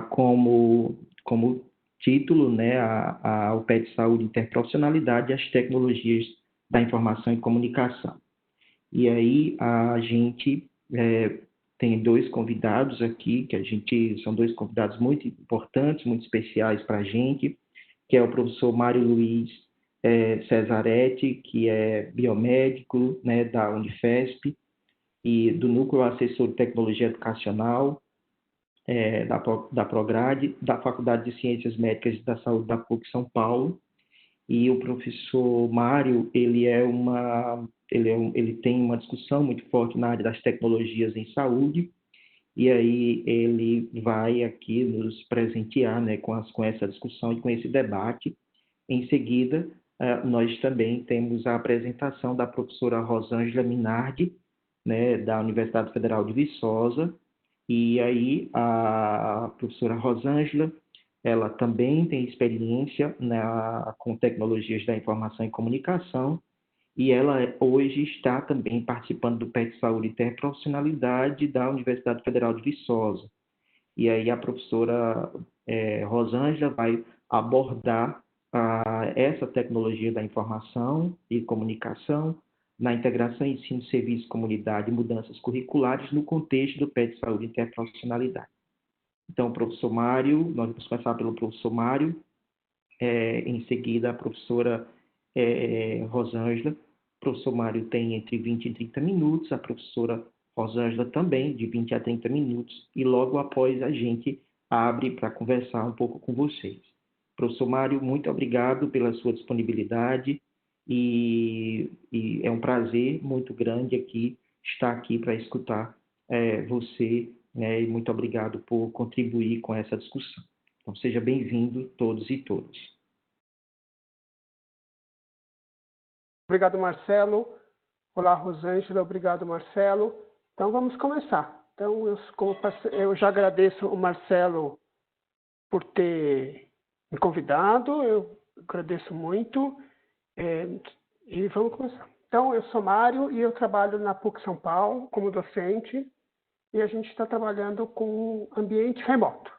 como título, né, o PET Saúde Interprofissionalidade e as Tecnologias da Informação e Comunicação. E aí a gente tem dois convidados aqui, são dois convidados muito importantes, muito especiais para a gente, que é o professor Mário Luiz Cesaretti, que é biomédico, né, da Unifesp e do Núcleo Assessor de Tecnologia Educacional, da Prograde, da Faculdade de Ciências Médicas e da Saúde da PUC São Paulo. E o professor Mário, ele tem uma discussão muito forte na área das tecnologias em saúde, e aí ele vai aqui nos presentear, né, com essa discussão e com esse debate. Em seguida, nós também temos a apresentação da professora Rosângela Minardi, né, da Universidade Federal de Viçosa, e aí a professora Rosângela, ela também tem experiência com tecnologias da informação e comunicação, e ela hoje está também participando do PET Saúde Interprofissionalidade da Universidade Federal de Viçosa. E aí a professora Rosângela vai abordar essa tecnologia da informação e comunicação na integração ensino, serviço, comunidade e mudanças curriculares no contexto do PET Saúde Interprofissionalidade. Então, professor Mário, nós vamos começar pelo professor Mário, em seguida a professora Rosângela. O professor Mário tem entre 20 e 30 minutos, a professora Rosângela também, de 20 a 30 minutos, e logo após a gente abre para conversar um pouco com vocês. Professor Mário, muito obrigado pela sua disponibilidade e é um prazer muito grande estar aqui para escutar você, né, e muito obrigado por contribuir com essa discussão. Então, seja bem-vindo todos e todas. Obrigado, Marcelo. Olá, Rosângela. Obrigado, Marcelo. Então, vamos começar. Então, eu já agradeço o Marcelo por ter me convidado. Eu agradeço muito. E vamos começar. Então, eu sou Mário e eu trabalho na PUC São Paulo como docente. E a gente está trabalhando com ambiente remoto.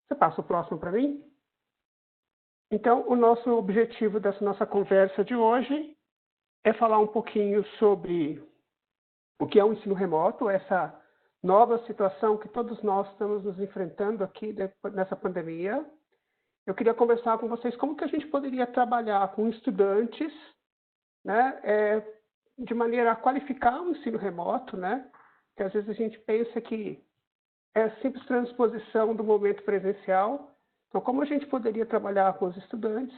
Você passa o próximo para mim? Então, o nosso objetivo dessa nossa conversa de hoje é falar um pouquinho sobre o que é o ensino remoto, essa nova situação que todos nós estamos nos enfrentando aqui nessa pandemia. Eu queria conversar com vocês como que a gente poderia trabalhar com estudantes, né, de maneira a qualificar o ensino remoto, né, que às vezes a gente pensa que é a simples transposição do momento presencial. Então, como a gente poderia trabalhar com os estudantes?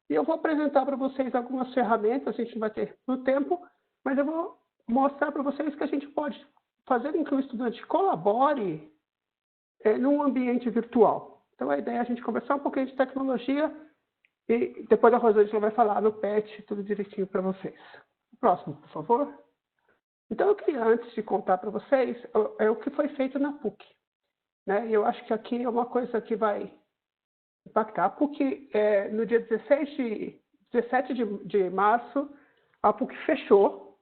E eu vou apresentar para vocês algumas ferramentas, a gente não vai ter no tempo, mas eu vou mostrar para vocês que a gente pode fazer com que o estudante colabore num ambiente virtual. Então, a ideia é a gente conversar um pouquinho de tecnologia e depois a Rosângela vai falar no PET tudo direitinho para vocês. Próximo, por favor. Então, eu queria, antes de contar para vocês, o que foi feito na PUC. Né? Eu acho que aqui é uma coisa que vai impactar. A PUC, no dia 17 de março, a PUC fechou.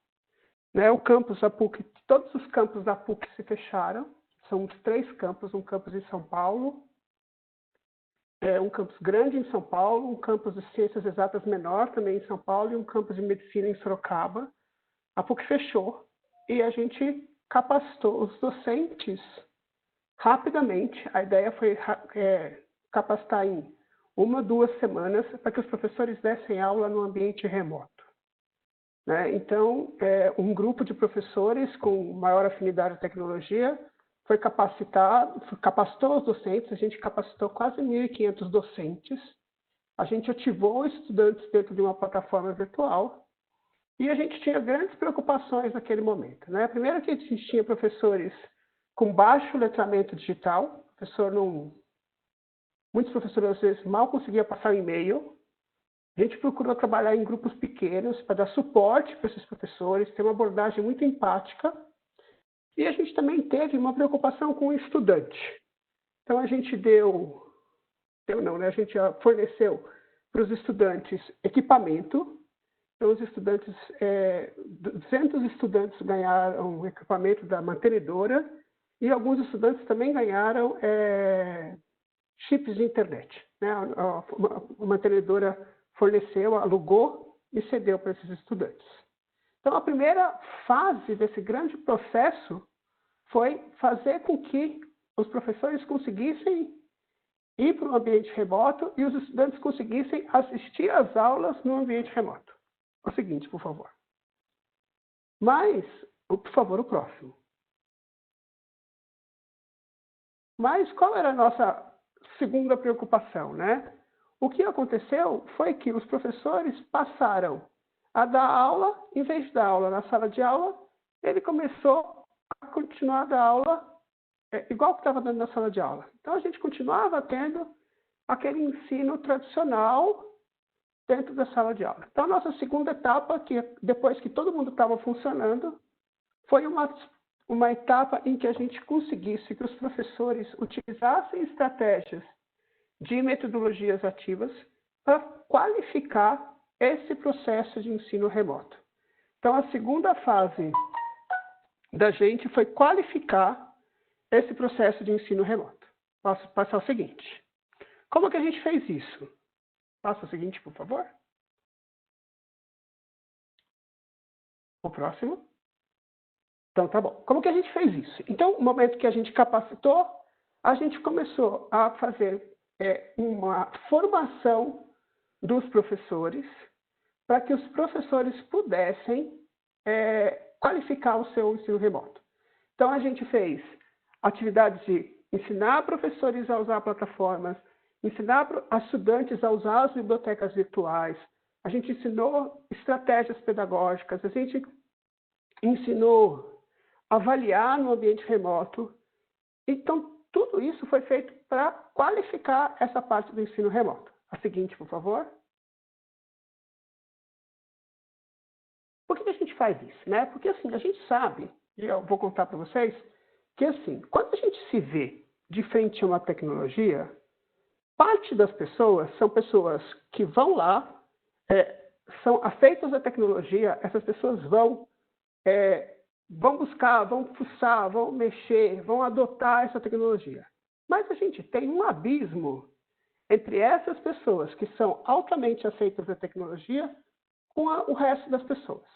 Né? O campus da PUC, todos os campos da PUC se fecharam. São os 3 campos, um campus em São Paulo, um campus grande em São Paulo, um campus de ciências exatas menor também em São Paulo e um campus de medicina em Sorocaba. A PUC fechou e a gente capacitou os docentes rapidamente. A ideia foi capacitar em 1 ou 2 semanas para que os professores dessem aula no ambiente remoto. Né? Então, um grupo de professores com maior afinidade à tecnologia capacitou os docentes, a gente capacitou quase 1.500 docentes, a gente ativou os estudantes dentro de uma plataforma virtual e a gente tinha grandes preocupações naquele momento. Né? Primeiro que a gente tinha professores com baixo letramento digital, muitos professores às vezes mal conseguiam passar o e-mail. A gente procurou trabalhar em grupos pequenos para dar suporte para esses professores, ter uma abordagem muito empática. E a gente também teve uma preocupação com o estudante. Então, a gente a gente forneceu para os estudantes equipamento. Então, os estudantes, 200 estudantes ganharam um equipamento da mantenedora e alguns estudantes também ganharam chips de internet, né? A mantenedora forneceu, alugou e cedeu para esses estudantes. Então, a primeira fase desse grande processo foi fazer com que os professores conseguissem ir para o ambiente remoto e os estudantes conseguissem assistir às aulas no ambiente remoto. O seguinte, por favor. Mas, por favor, o próximo. Mas qual era a nossa segunda preocupação, né? O que aconteceu foi que os professores passaram a dar aula, em vez de dar aula na sala de aula, ele começou a continuar a dar aula igual que estava dando na sala de aula. Então, a gente continuava tendo aquele ensino tradicional dentro da sala de aula. Então, a nossa segunda etapa, que depois que todo mundo estava funcionando, foi uma etapa em que a gente conseguisse que os professores utilizassem estratégias de metodologias ativas para qualificar esse processo de ensino remoto. Então, a segunda fase da gente foi qualificar esse processo de ensino remoto. Posso passar o seguinte. Como que a gente fez isso? Passa o seguinte, por favor. O próximo. Então, tá bom. Como que a gente fez isso? Então, no momento que a gente capacitou, a gente começou a fazer uma formação dos professores para que os professores pudessem qualificar o seu ensino remoto. Então, a gente fez atividades de ensinar professores a usar plataformas, ensinar estudantes a usar as bibliotecas virtuais, a gente ensinou estratégias pedagógicas, a gente ensinou a avaliar no ambiente remoto. Então, tudo isso foi feito para qualificar essa parte do ensino remoto. A seguinte, por favor. Por que a gente faz isso, né? Porque, assim, a gente sabe, e eu vou contar para vocês, que, assim, quando a gente se vê de frente a uma tecnologia, parte das pessoas são pessoas que vão lá, são afeitas à tecnologia, essas pessoas vão buscar, vão fuçar, vão mexer, vão adotar essa tecnologia. Mas a gente tem um abismo entre essas pessoas que são altamente afeitas à tecnologia com o resto das pessoas.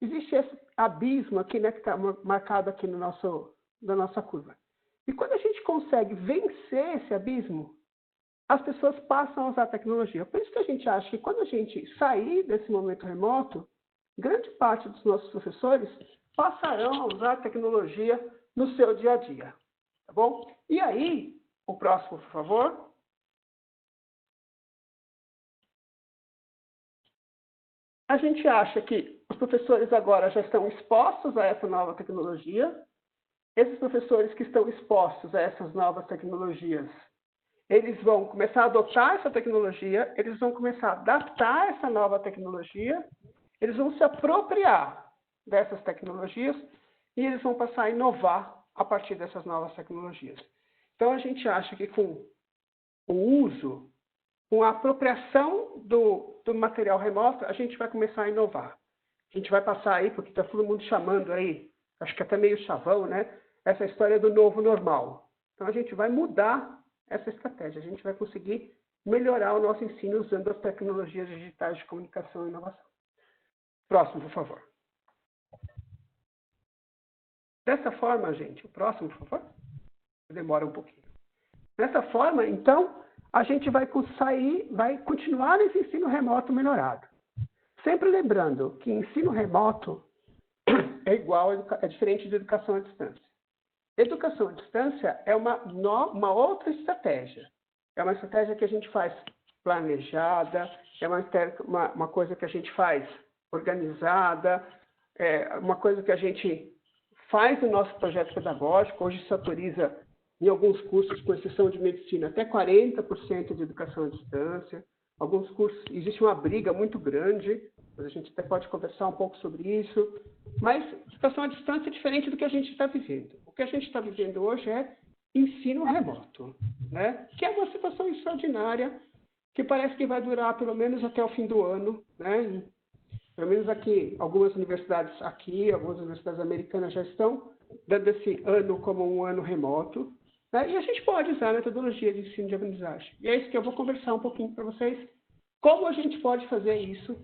Existe esse abismo aqui, né, que está marcado aqui na nossa curva. E quando a gente consegue vencer esse abismo, as pessoas passam a usar a tecnologia. Por isso que a gente acha que quando a gente sair desse momento remoto, grande parte dos nossos professores passarão a usar a tecnologia no seu dia a dia. Tá bom? E aí, o próximo, por favor. A gente acha que os professores agora já estão expostos a essa nova tecnologia. Esses professores que estão expostos a essas novas tecnologias, eles vão começar a adotar essa tecnologia, eles vão começar a adaptar essa nova tecnologia, eles vão se apropriar dessas tecnologias e eles vão passar a inovar a partir dessas novas tecnologias. Então, a gente acha que com o uso, com a apropriação do material remoto, a gente vai começar a inovar. A gente vai passar aí, porque está todo mundo chamando aí, acho que até meio chavão, né? Essa história do novo normal. Então, a gente vai mudar essa estratégia. A gente vai conseguir melhorar o nosso ensino usando as tecnologias digitais de comunicação e inovação. Próximo, por favor. Dessa forma, gente, o próximo, por favor. Demora um pouquinho. Dessa forma, então, a gente vai continuar nesse ensino remoto melhorado. Sempre lembrando que ensino remoto é diferente de educação à distância. Educação à distância é uma outra estratégia. É uma estratégia que a gente faz planejada, é uma coisa que a gente faz organizada, é uma coisa que a gente faz no nosso projeto pedagógico. Hoje se autoriza, em alguns cursos, com exceção de medicina, até 40% de educação à distância. Alguns cursos, existe uma briga muito grande, mas a gente até pode conversar um pouco sobre isso. Mas educação à distância é diferente do que a gente está vivendo. O que a gente está vivendo hoje é ensino remoto, né? Que é uma situação extraordinária, que parece que vai durar pelo menos até o fim do ano, né? Pelo menos aqui, algumas universidades americanas já estão dando esse ano como um ano remoto, né? E a gente pode usar a metodologia de ensino de aprendizagem. E é isso que eu vou conversar um pouquinho para vocês, como a gente pode fazer isso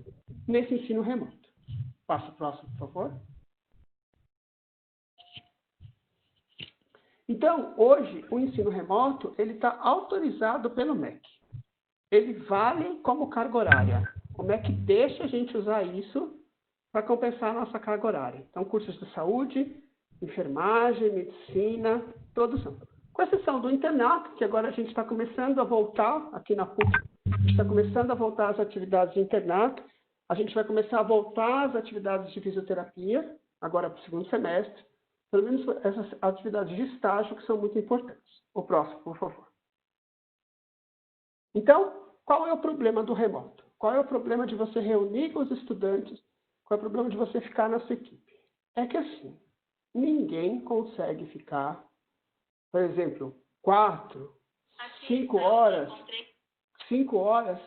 nesse ensino remoto. Passa o próximo, por favor. Então, hoje, o ensino remoto ele está autorizado pelo MEC. Ele vale como carga horária. O MEC deixa a gente usar isso para compensar a nossa carga horária. Então, cursos de saúde, enfermagem, medicina, todos são. Com exceção do internato, que agora a gente está começando a voltar, aqui na PUC, a gente está começando a voltar às atividades de internato, a gente vai começar a voltar às atividades de fisioterapia, agora para o segundo semestre, pelo menos essas atividades de estágio que são muito importantes. O próximo, por favor. Então, qual é o problema do remoto? Qual é o problema de você reunir com os estudantes? Qual é o problema de você ficar na sua equipe? É que assim, ninguém consegue ficar, por exemplo, 4, 5 horas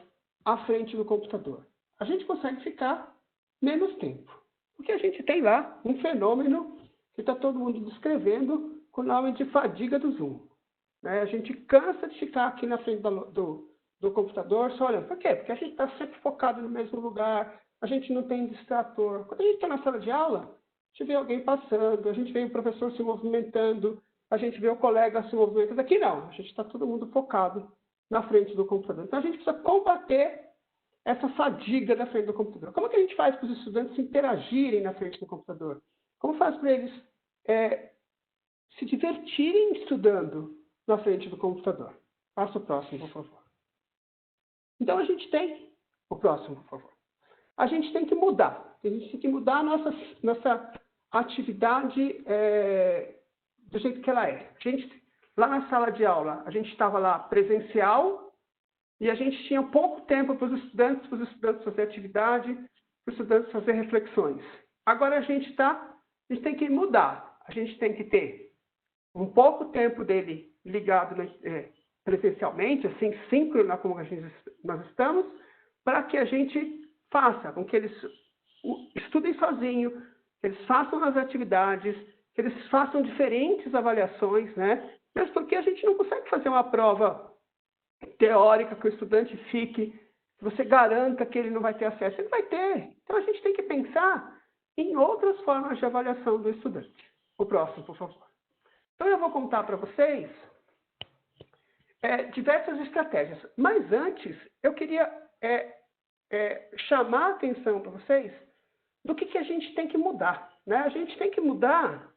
à frente do computador. A gente consegue ficar menos tempo. Porque a gente tem lá um fenômeno que está todo mundo descrevendo com o nome de fadiga do Zoom. Né? A gente cansa de ficar aqui na frente do computador só olhando. Por quê? Porque a gente está sempre focado no mesmo lugar, a gente não tem distrator. Quando a gente está na sala de aula, a gente vê alguém passando, a gente vê o professor se movimentando, a gente vê o colega se movimentando. Aqui não, a gente está todo mundo focado na frente do computador. Então a gente precisa combater essa fadiga da frente do computador. Como é que a gente faz para os estudantes interagirem na frente do computador? Como faz para eles se divertirem estudando na frente do computador? Passa o próximo, por favor. Então, a gente tem... O próximo, por favor. A gente tem que mudar. A gente tem que mudar a nossa atividade do jeito que ela é. Lá na sala de aula, a gente estava lá presencial e a gente tinha pouco tempo para os estudantes fazer atividade, para os estudantes fazer reflexões. Agora a gente tem que mudar. A gente tem que ter um pouco tempo dele ligado presencialmente, assim, síncrono como nós estamos, para que a gente faça com que eles estudem sozinho, que eles façam as atividades, que eles façam diferentes avaliações, né? Mesmo porque a gente não consegue fazer uma prova teórica que o estudante fique, que você garanta que ele não vai ter acesso. Ele vai ter. Então a gente tem que pensar em outras formas de avaliação do estudante. O próximo, por favor. Então eu vou contar para vocês diversas estratégias. Mas antes, eu queria chamar a atenção para vocês do que a gente tem que mudar. Né? A gente tem que mudar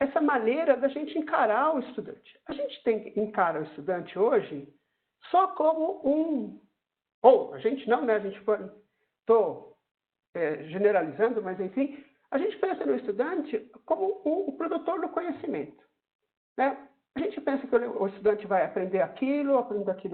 essa maneira da gente encarar o estudante. A gente encara o estudante hoje só como ou a gente não, né? A gente estou generalizando, mas enfim, a gente pensa no estudante como o produtor do conhecimento. Né? A gente pensa que o estudante vai aprender aquilo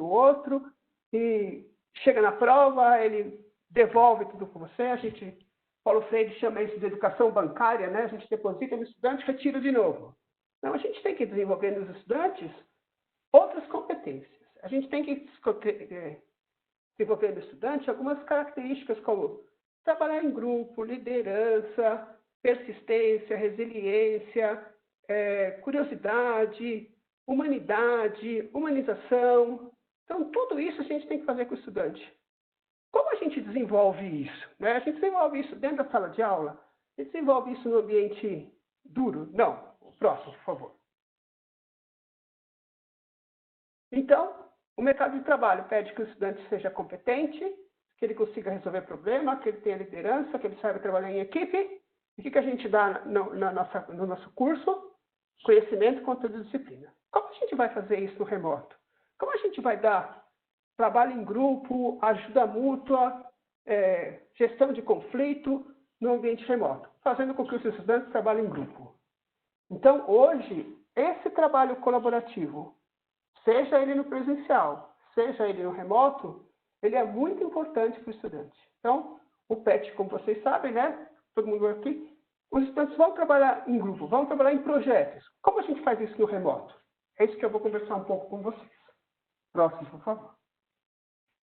outro, e chega na prova, ele devolve tudo para você. Paulo Freire chama isso de educação bancária, né? A gente deposita no estudante e retira de novo. Então, a gente tem que desenvolver nos estudantes outras competências. A gente tem que desenvolver no estudante algumas características como trabalhar em grupo, liderança, persistência, resiliência, curiosidade, humanidade, humanização. Então, tudo isso a gente tem que fazer com o estudante. Como a gente desenvolve isso? Né? A gente desenvolve isso dentro da sala de aula? A gente desenvolve isso no ambiente duro? Não. O próximo, por favor. Então, o mercado de trabalho pede que o estudante seja competente, que ele consiga resolver problema, que ele tenha liderança, que ele saiba trabalhar em equipe. E o que a gente dá no nosso curso? Conhecimento, conteúdo e disciplina. Como a gente vai fazer isso no remoto? Como a gente vai dar trabalho em grupo, ajuda mútua, gestão de conflito no ambiente remoto? Fazendo com que os estudantes trabalhem em grupo. Então, hoje, esse trabalho colaborativo, seja ele no presencial, seja ele no remoto, ele é muito importante para o estudante. Então, o PET, como vocês sabem, né? Todo mundo aqui, os estudantes vão trabalhar em grupo, vão trabalhar em projetos. Como a gente faz isso no remoto? É isso que eu vou conversar um pouco com vocês. Próximo, por favor.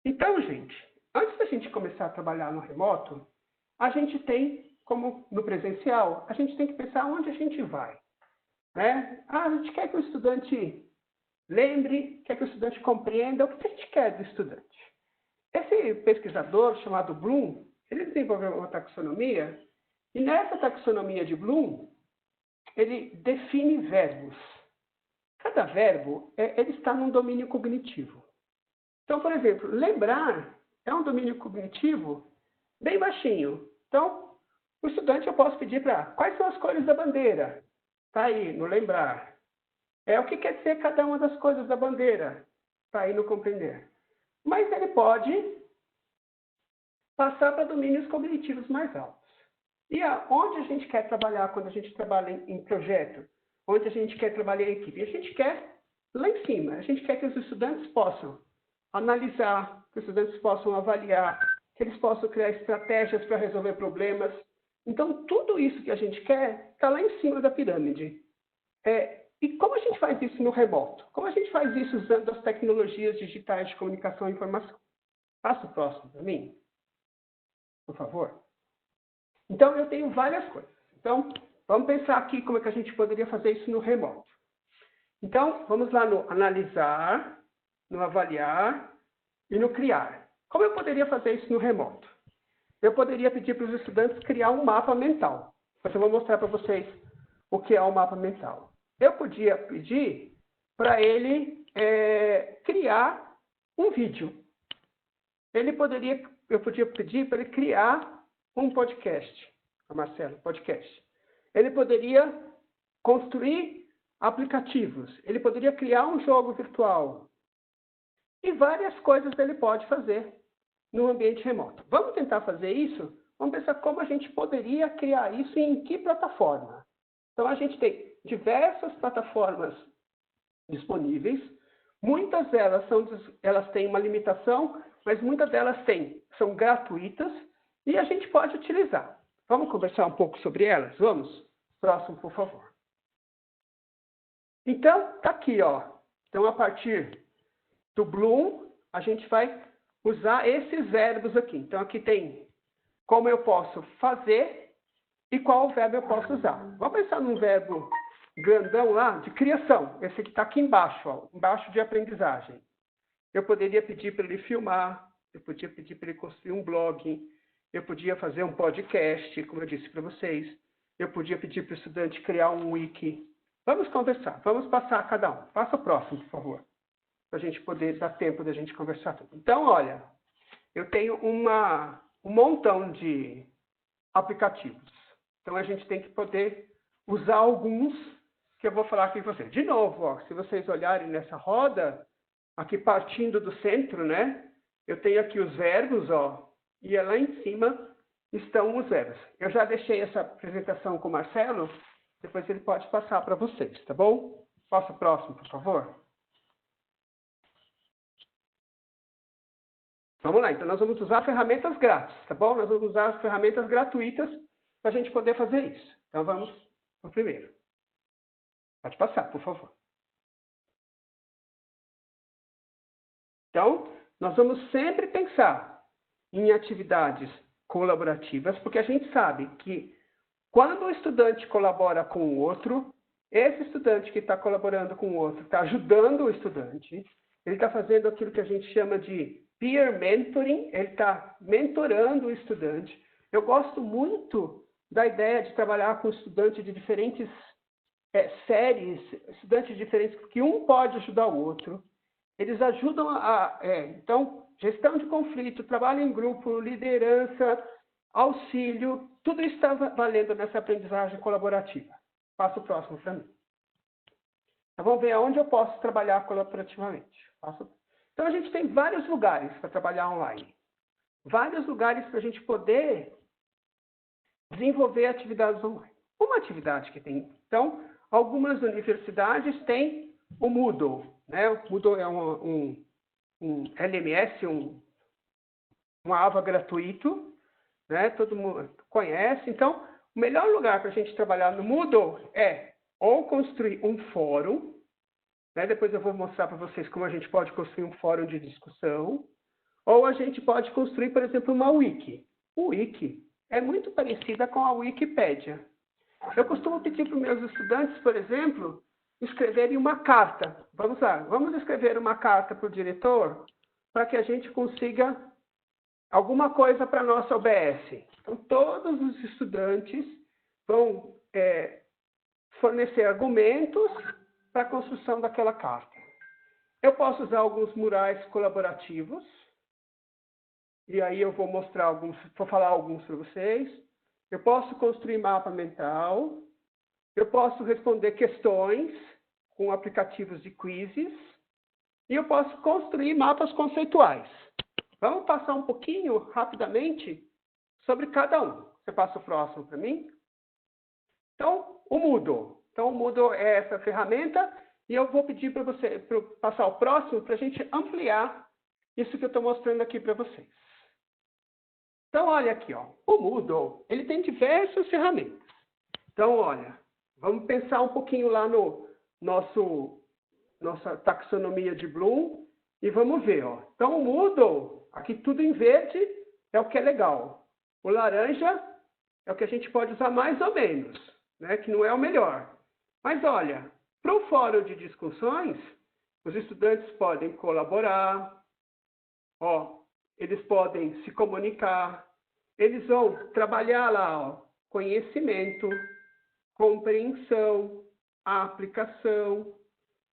Então, gente, antes da gente começar a trabalhar no remoto, a gente tem, como no presencial, a gente tem que pensar onde a gente vai. né? A gente quer que o estudante lembre, quer que o estudante compreenda o que a gente quer do estudante. Esse pesquisador chamado Bloom, ele desenvolveu uma taxonomia, e nessa taxonomia de Bloom, ele define verbos. Cada verbo, ele está num domínio cognitivo. Então, por exemplo, lembrar é um domínio cognitivo bem baixinho. Então, o estudante eu posso pedir para quais são as cores da bandeira? Está aí, no lembrar. O que quer dizer cada uma das coisas da bandeira? Está aí no compreender. Mas ele pode passar para domínios cognitivos mais altos. E onde a gente quer trabalhar quando a gente trabalha em projeto? Onde a gente quer trabalhar em equipe? A gente quer lá em cima. A gente quer que os estudantes possam analisar, que os estudantes possam avaliar, que eles possam criar estratégias para resolver problemas. Então, tudo isso que a gente quer está lá em cima da pirâmide. E como a gente faz isso no remoto? Como a gente faz isso usando as tecnologias digitais de comunicação e informação? Passa o próximo para mim, por favor. Então, eu tenho várias coisas. Então, vamos pensar aqui como é que a gente poderia fazer isso no remoto. Então, vamos lá no analisar, no avaliar e no criar. Como eu poderia fazer isso no remoto? Eu poderia pedir para os estudantes criar um mapa mental. Depois eu vou mostrar para vocês o que é um mapa mental. Eu podia pedir para ele criar um vídeo. Eu podia pedir para ele criar um podcast. Marcelo, podcast. Ele poderia construir aplicativos. Ele poderia criar um jogo virtual. E várias coisas ele pode fazer no ambiente remoto. Vamos tentar fazer isso? Vamos pensar como a gente poderia criar isso e em que plataforma. Então, a gente tem diversas plataformas disponíveis. Muitas delas elas têm uma limitação, mas muitas delas são gratuitas e a gente pode utilizar. Vamos conversar um pouco sobre elas? Vamos? Próximo, por favor. Então, está aqui, ó. Então, a partir do Bloom, a gente vai usar esses verbos aqui. Então, aqui tem como eu posso fazer e qual verbo eu posso usar. Vamos pensar num verbo grandão lá, de criação. Esse que está aqui embaixo, ó, embaixo de aprendizagem. Eu poderia pedir para ele filmar, eu podia pedir para ele construir um blog, eu podia fazer um podcast, como eu disse para vocês. Eu podia pedir para o estudante criar um wiki. Vamos conversar, vamos passar cada um. Passa o próximo, por favor. Para a gente poder dar tempo da gente conversar tudo. Então, olha, eu tenho um montão de aplicativos. Então, a gente tem que poder usar alguns que eu vou falar aqui com vocês. De novo, ó, se vocês olharem nessa roda, aqui partindo do centro, né? Eu tenho aqui os verbos, ó, e lá em cima estão os verbos. Eu já deixei essa apresentação com o Marcelo, depois ele pode passar para vocês, tá bom? Passa o próximo, por favor. Vamos lá, então nós vamos usar ferramentas grátis, tá bom? Nós vamos usar as ferramentas gratuitas para a gente poder fazer isso. Então vamos para o primeiro. Pode passar, por favor. Então, nós vamos sempre pensar em atividades colaborativas, porque a gente sabe que quando o estudante colabora com o outro, esse estudante que está colaborando com o outro está ajudando o estudante, ele está fazendo aquilo que a gente chama de peer mentoring, ele está mentorando o estudante. Eu gosto muito da ideia de trabalhar com estudantes de diferentes séries, estudantes diferentes, porque um pode ajudar o outro. Eles ajudam então, gestão de conflito, trabalho em grupo, liderança, auxílio, tudo isso está valendo nessa aprendizagem colaborativa. Passa o próximo para mim. Então, vamos ver aonde eu posso trabalhar colaborativamente. Então, a gente tem vários lugares para trabalhar online. Vários lugares para a gente poder desenvolver atividades online. Uma atividade que tem, então, algumas universidades têm o Moodle, né? O Moodle é um LMS, um AVA gratuito, né? Todo mundo conhece. Então, o melhor lugar para a gente trabalhar no Moodle é ou construir um fórum, né? Depois eu vou mostrar para vocês como a gente pode construir um fórum de discussão, ou a gente pode construir, por exemplo, uma wiki. O wiki é muito parecida com a Wikipédia. Eu costumo pedir para os meus estudantes, por exemplo, escreverem uma carta. Vamos lá, vamos escrever uma carta para o diretor para que a gente consiga alguma coisa para a nossa OBS. Então, todos os estudantes vão fornecer argumentos para a construção daquela carta. Eu posso usar alguns murais colaborativos, e aí eu vou mostrar alguns, vou falar alguns para vocês. Eu posso construir mapa mental, eu posso responder questões com aplicativos de quizzes, e eu posso construir mapas conceituais. Vamos passar um pouquinho, rapidamente, sobre cada um. Você passa o próximo para mim? Então, o Moodle. Então, o Moodle é essa ferramenta, e eu vou pedir para você passar o próximo para a gente ampliar isso que eu estou mostrando aqui para vocês. Então, olha aqui, ó. O Moodle, ele tem diversas ferramentas. Então, olha, vamos pensar um pouquinho lá no nossa taxonomia de Bloom e vamos ver, ó. Então, o Moodle, aqui tudo em verde, é o que é legal. O laranja é o que a gente pode usar mais ou menos, né? Que não é o melhor. Mas, olha, para o fórum de discussões, os estudantes podem colaborar, ó, eles podem se comunicar, eles vão trabalhar lá, ó, conhecimento, compreensão, aplicação,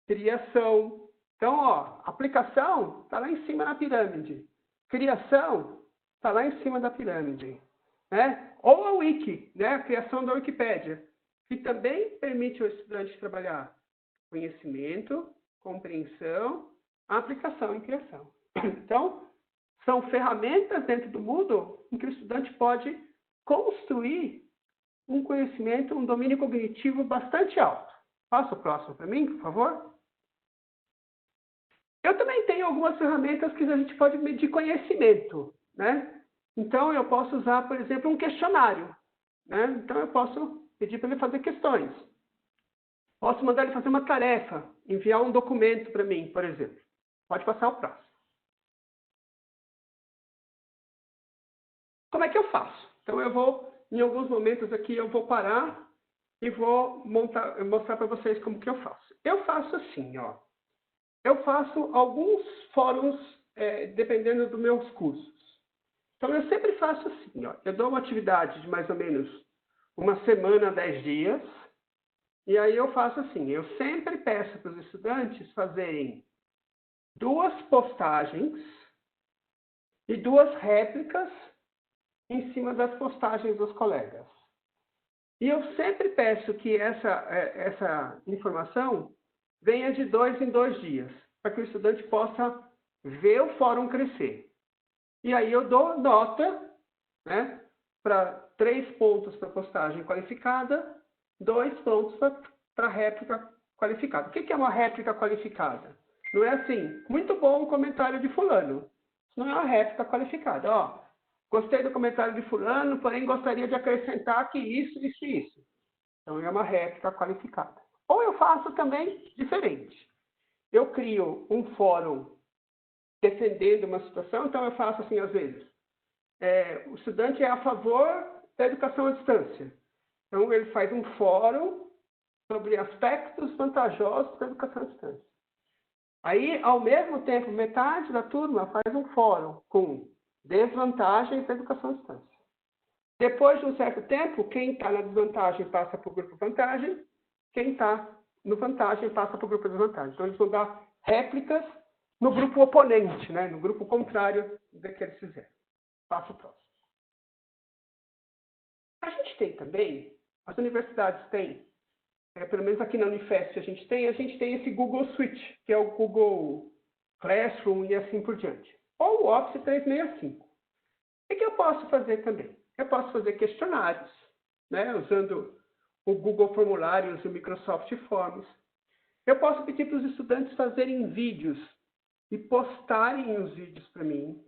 criação. Então, ó, aplicação está lá em cima na pirâmide. Criação está lá em cima da pirâmide. Né? Ou a Wiki, né? A criação da Wikipédia, que também permite ao estudante trabalhar conhecimento, compreensão, aplicação e criação. Então, são ferramentas dentro do Moodle em que o estudante pode construir um conhecimento, um domínio cognitivo bastante alto. Passa o próximo para mim, por favor. Eu também tenho algumas ferramentas que a gente pode medir conhecimento, né? Então, eu posso usar, por exemplo, um questionário, né? Então, eu posso pedir para ele fazer questões. Posso mandar ele fazer uma tarefa, enviar um documento para mim, por exemplo. Pode passar o próximo. Como é que eu faço? Então, eu vou, em alguns momentos aqui, eu vou parar e vou mostrar para vocês como que eu faço. Eu faço assim, ó. Eu faço alguns fóruns, dependendo dos meus cursos. Então, eu sempre faço assim, ó. Eu dou uma atividade de mais ou menos uma semana, 10 dias. E aí eu faço assim, eu sempre peço para os estudantes fazerem 2 postagens e 2 réplicas em cima das postagens dos colegas. E eu sempre peço que essa informação venha de 2 em 2 dias, para que o estudante possa ver o fórum crescer. E aí eu dou nota, né, para 3 pontos para postagem qualificada, 2 pontos para réplica qualificada. O que é uma réplica qualificada? Não é assim, muito bom o comentário de fulano. Isso não é uma réplica qualificada. Ó, gostei do comentário de fulano, porém gostaria de acrescentar que isso, isso e isso. Então, é uma réplica qualificada. Ou eu faço também diferente. Eu crio um fórum defendendo uma situação, então eu faço assim às vezes. O estudante é a favor da educação à distância. Então, ele faz um fórum sobre aspectos vantajosos da educação à distância. Aí, ao mesmo tempo, metade da turma faz um fórum com desvantagens da educação à distância. Depois de um certo tempo, quem está na desvantagem passa para o grupo vantagem, quem está no vantagem passa para o grupo desvantagem. Então, eles vão dar réplicas no grupo oponente, né? No grupo contrário do que eles fizeram. Passo o próximo. A gente tem também, as universidades têm, pelo menos aqui na Unifesp a gente tem esse Google Suite, que é o Google Classroom e assim por diante. Ou o Office 365. O que eu posso fazer também? Eu posso fazer questionários, né, usando o Google Formulários e o Microsoft Forms. Eu posso pedir para os estudantes fazerem vídeos e postarem os vídeos para mim.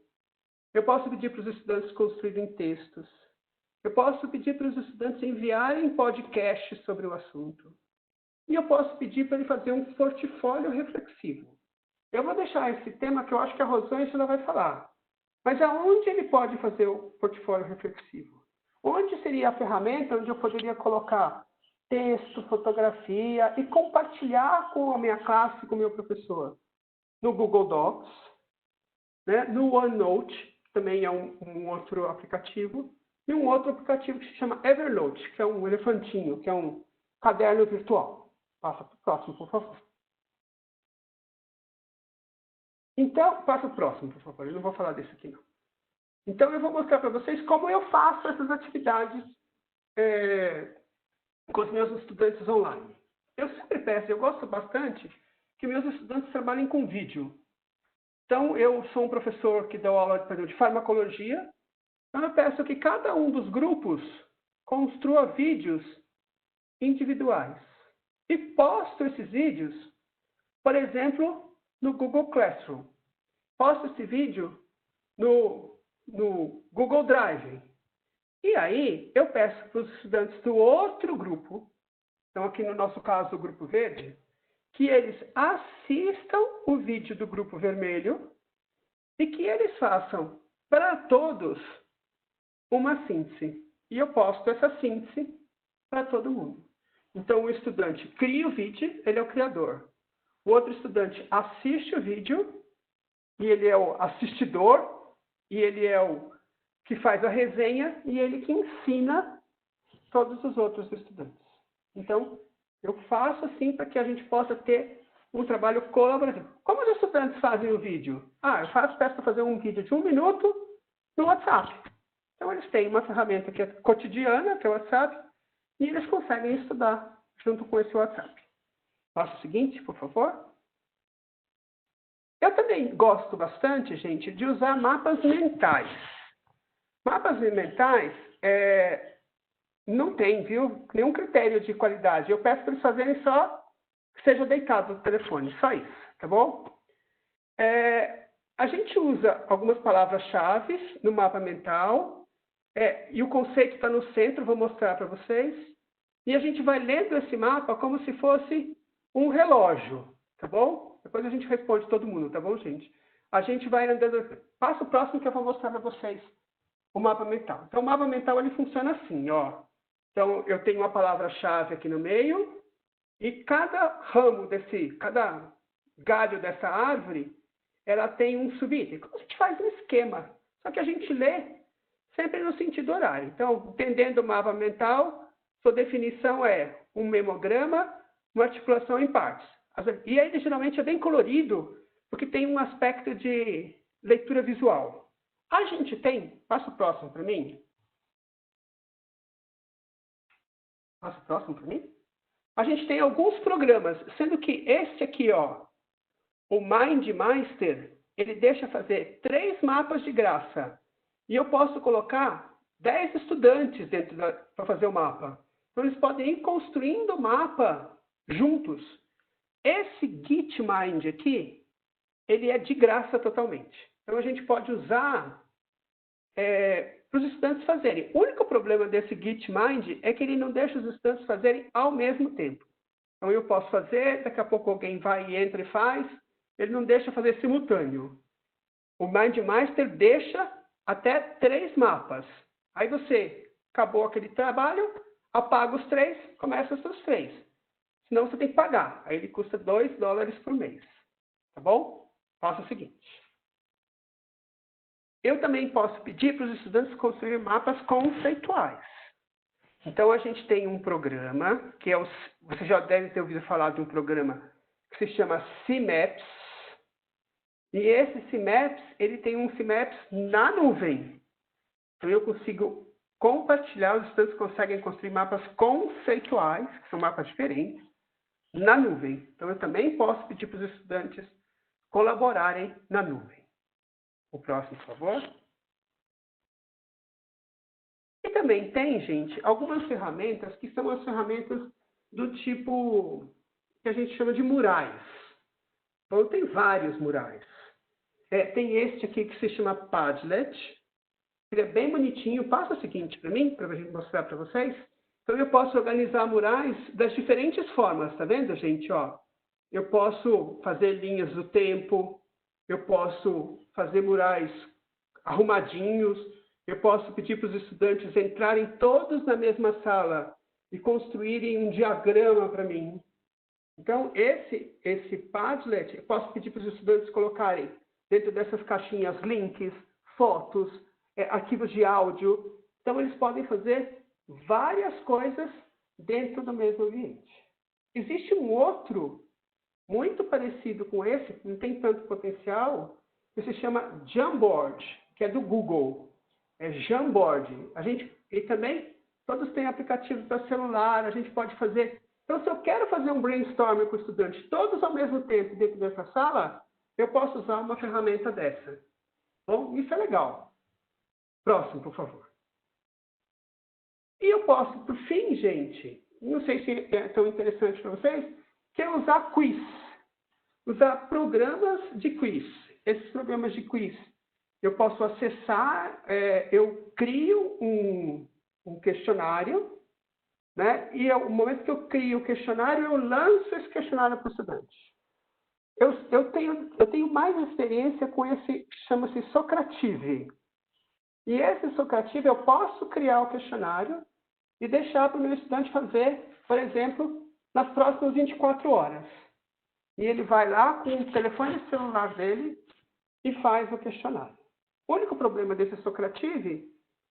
Eu posso pedir para os estudantes construírem textos. Eu posso pedir para os estudantes enviarem podcasts sobre o assunto. E eu posso pedir para ele fazer um portfólio reflexivo. Eu vou deixar esse tema que eu acho que a Rosângela vai falar. Mas aonde ele pode fazer o portfólio reflexivo? Onde seria a ferramenta onde eu poderia colocar texto, fotografia e compartilhar com a minha classe, com o meu professor. No Google Docs, né? No OneNote, também é um outro aplicativo, e um outro aplicativo que se chama Evernote, que é um elefantinho, que é um caderno virtual. Passa para o próximo, por favor. Então, passa o próximo, por favor. Eu não vou falar desse aqui, não. Então, eu vou mostrar para vocês como eu faço essas atividades com os meus estudantes online. Eu sempre peço, eu gosto bastante, que meus estudantes trabalhem com vídeo. Então, eu sou um professor que dá aula de farmacologia. Então, eu peço que cada um dos grupos construa vídeos individuais. E posto esses vídeos, por exemplo, no Google Classroom. Posto esse vídeo no Google Drive. E aí, eu peço para os estudantes do outro grupo, então aqui no nosso caso o grupo verde, que eles assistam o vídeo do grupo vermelho e que eles façam para todos uma síntese. E eu posto essa síntese para todo mundo. Então, o estudante cria o vídeo, ele é o criador. O outro estudante assiste o vídeo, e ele é o assistidor, e ele é o que faz a resenha, e ele que ensina todos os outros estudantes. Então, eu faço assim para que a gente possa ter um trabalho colaborativo. Como os estudantes fazem o vídeo? Eu peço para fazer um vídeo de 1 minuto no WhatsApp. Então, eles têm uma ferramenta que é cotidiana, que é o WhatsApp, e eles conseguem estudar junto com esse WhatsApp. Faça o seguinte, por favor. Eu também gosto bastante, gente, de usar mapas mentais. Mapas mentais não tem, viu, nenhum critério de qualidade. Eu peço para eles fazerem só que seja deitado no telefone, só isso, tá bom? A gente usa algumas palavras-chave no mapa mental, e o conceito está no centro, vou mostrar para vocês. E a gente vai lendo esse mapa como se fosse um relógio, tá bom? Depois a gente responde todo mundo, tá bom, gente? A gente vai andando... Passa o próximo que eu vou mostrar para vocês o mapa mental. Então, o mapa mental ele funciona assim, ó. Então, eu tenho uma palavra-chave aqui no meio e cada ramo cada galho dessa árvore, ela tem um subitem. Como a gente faz um esquema, só que a gente lê sempre no sentido horário. Então, entendendo o mapa mental, sua definição é um memograma, uma articulação em partes. E aí, geralmente, é bem colorido, porque tem um aspecto de leitura visual. A gente tem... Passa o próximo para mim. Passa o próximo para mim. A gente tem alguns programas, sendo que esse aqui, ó, o MindMeister, ele deixa fazer 3 mapas de graça. E eu posso colocar 10 estudantes dentro para fazer o mapa. Então, eles podem ir construindo o mapa juntos. Esse Gitmind aqui, ele é de graça totalmente. Então, a gente pode usar para os estudantes fazerem. O único problema desse Gitmind é que ele não deixa os estudantes fazerem ao mesmo tempo. Então, eu posso fazer, daqui a pouco alguém vai e entra e faz. Ele não deixa fazer simultâneo. O MindMeister deixa até 3 mapas. Aí você acabou aquele trabalho, apaga os 3, começa os seus 3. Senão você tem que pagar. Aí ele custa $2 por mês. Tá bom? Faça o seguinte. Eu também posso pedir para os estudantes construir mapas conceituais. Então, a gente tem um programa, que é você já deve ter ouvido falar de um programa que se chama CMAPS. E esse CMAPS, ele tem um CMAPS na nuvem. Então, eu consigo compartilhar, os estudantes conseguem construir mapas conceituais, que são mapas diferentes, na nuvem. Então, eu também posso pedir para os estudantes colaborarem na nuvem. O próximo, por favor. E também tem, gente, algumas ferramentas que são as ferramentas do tipo que a gente chama de murais. Então, tem vários murais. Tem este aqui que se chama Padlet. Ele é bem bonitinho. Passa o seguinte para mim, para a gente mostrar para vocês. Então, eu posso organizar murais das diferentes formas, tá vendo, gente? Ó, eu posso fazer linhas do tempo, eu posso fazer murais arrumadinhos, eu posso pedir para os estudantes entrarem todos na mesma sala e construírem um diagrama para mim. Então, esse Padlet, eu posso pedir para os estudantes colocarem dentro dessas caixinhas links, fotos, arquivos de áudio. Então, eles podem fazer várias coisas dentro do mesmo ambiente. Existe um outro, muito parecido com esse, não tem tanto potencial, que se chama Jamboard, que é do Google. É Jamboard. E também, todos têm aplicativos para celular, a gente pode fazer. Então, se eu quero fazer um brainstorming com estudantes todos ao mesmo tempo dentro dessa sala, eu posso usar uma ferramenta dessa. Bom, isso é legal. Próximo, por favor. E eu posso, por fim, gente, não sei se é tão interessante para vocês, que é usar quiz. Usar programas de quiz. Esses programas de quiz, eu posso acessar, eu crio um questionário, né? E no momento que eu crio o questionário, eu lanço esse questionário para o estudante. Eu tenho mais experiência com esse, chama-se Socrative. E esse Socrative, eu posso criar o questionário e deixar para o meu estudante fazer, por exemplo, nas próximas 24 horas. E ele vai lá com o telefone celular dele e faz o questionário. O único problema desse Socrative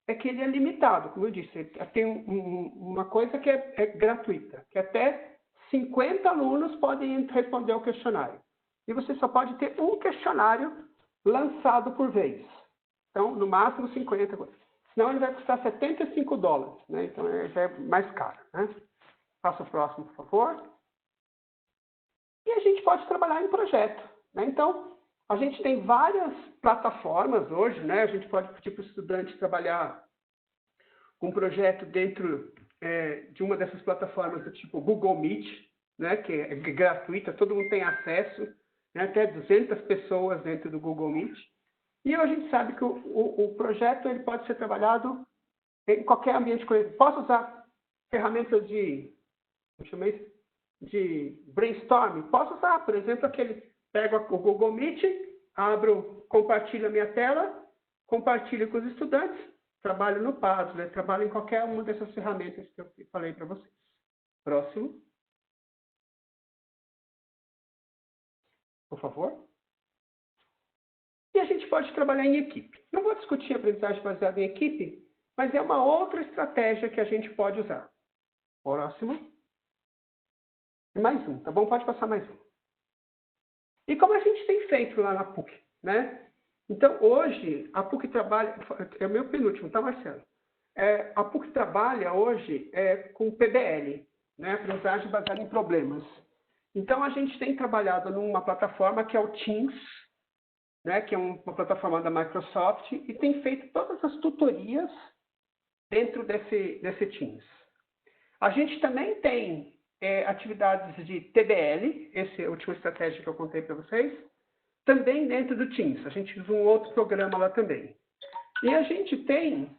é que ele é limitado, como eu disse. Tem uma coisa que é gratuita, que até 50 alunos podem responder ao questionário. E você só pode ter um questionário lançado por vez. Então, no máximo 50. Senão ele vai custar $75, né? Então, já é mais caro, né? Faça o próximo, por favor. E a gente pode trabalhar em projeto, né? Então, a gente tem várias plataformas hoje, né? A gente pode pedir para o estudante trabalhar com um projeto dentro de uma dessas plataformas do tipo Google Meet, né? Que é gratuita, todo mundo tem acesso, né? Até 200 pessoas dentro do Google Meet. E a gente sabe que o projeto ele pode ser trabalhado em qualquer ambiente. Posso usar ferramentas de brainstorming? Posso usar, por exemplo, pego o Google Meet, compartilho a minha tela, compartilho com os estudantes, trabalho no Padlet, trabalho em qualquer uma dessas ferramentas que eu falei para vocês. Próximo. Por favor. E a gente pode trabalhar em equipe. Não vou discutir a aprendizagem baseada em equipe, mas é uma outra estratégia que a gente pode usar. Próximo. E mais um, tá bom? Pode passar mais um. E como a gente tem feito lá na PUC, né? Então, hoje, a PUC trabalha... É o meu penúltimo, tá, Marcelo? A PUC trabalha hoje com PBL, né? Aprendizagem baseada em problemas. Então, a gente tem trabalhado numa plataforma que é o Teams, né, que é uma plataforma da Microsoft, e tem feito todas as tutorias dentro desse Teams. A gente também tem atividades de TBL, essa é a última estratégia que eu contei para vocês, também dentro do Teams. A gente usa um outro programa lá também. E a gente tem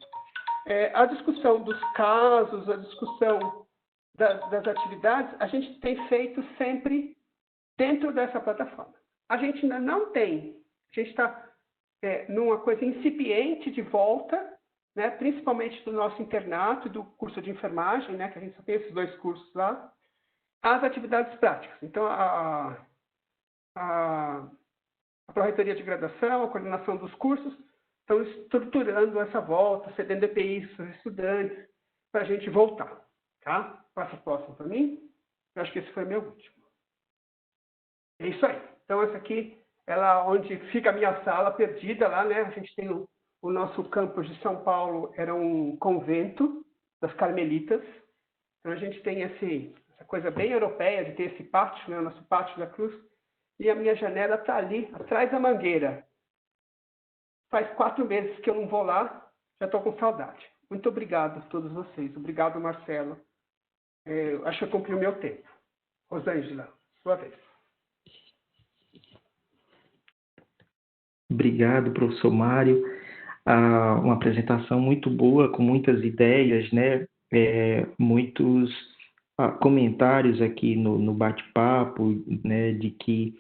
a discussão dos casos, a discussão das atividades, a gente tem feito sempre dentro dessa plataforma. A gente ainda não tem. A gente está numa coisa incipiente de volta, né, principalmente do nosso internato e do curso de enfermagem, né, que a gente só tem esses 2 cursos lá, as atividades práticas. Então, a Pró-Reitoria de Graduação, a coordenação dos cursos, estão estruturando essa volta, cedendo EPIs para os estudantes, para a gente voltar. Tá? Passa o próximo para mim. Eu acho que esse foi meu último. É isso aí. Então, essa aqui é lá onde fica a minha sala perdida lá, né? A gente tem o nosso campus de São Paulo, era um convento das Carmelitas. Então, a gente tem essa coisa bem europeia de ter esse pátio, né? O nosso pátio da Cruz. E a minha janela está ali, atrás da mangueira. Faz 4 meses que eu não vou lá, já estou com saudade. Muito obrigado a todos vocês. Obrigado, Marcelo. Acho que eu cumpri o meu tempo. Rosângela, sua vez. Obrigado, professor Mário. Uma apresentação muito boa, com muitas ideias, né? Muitos comentários aqui no bate-papo, né? De que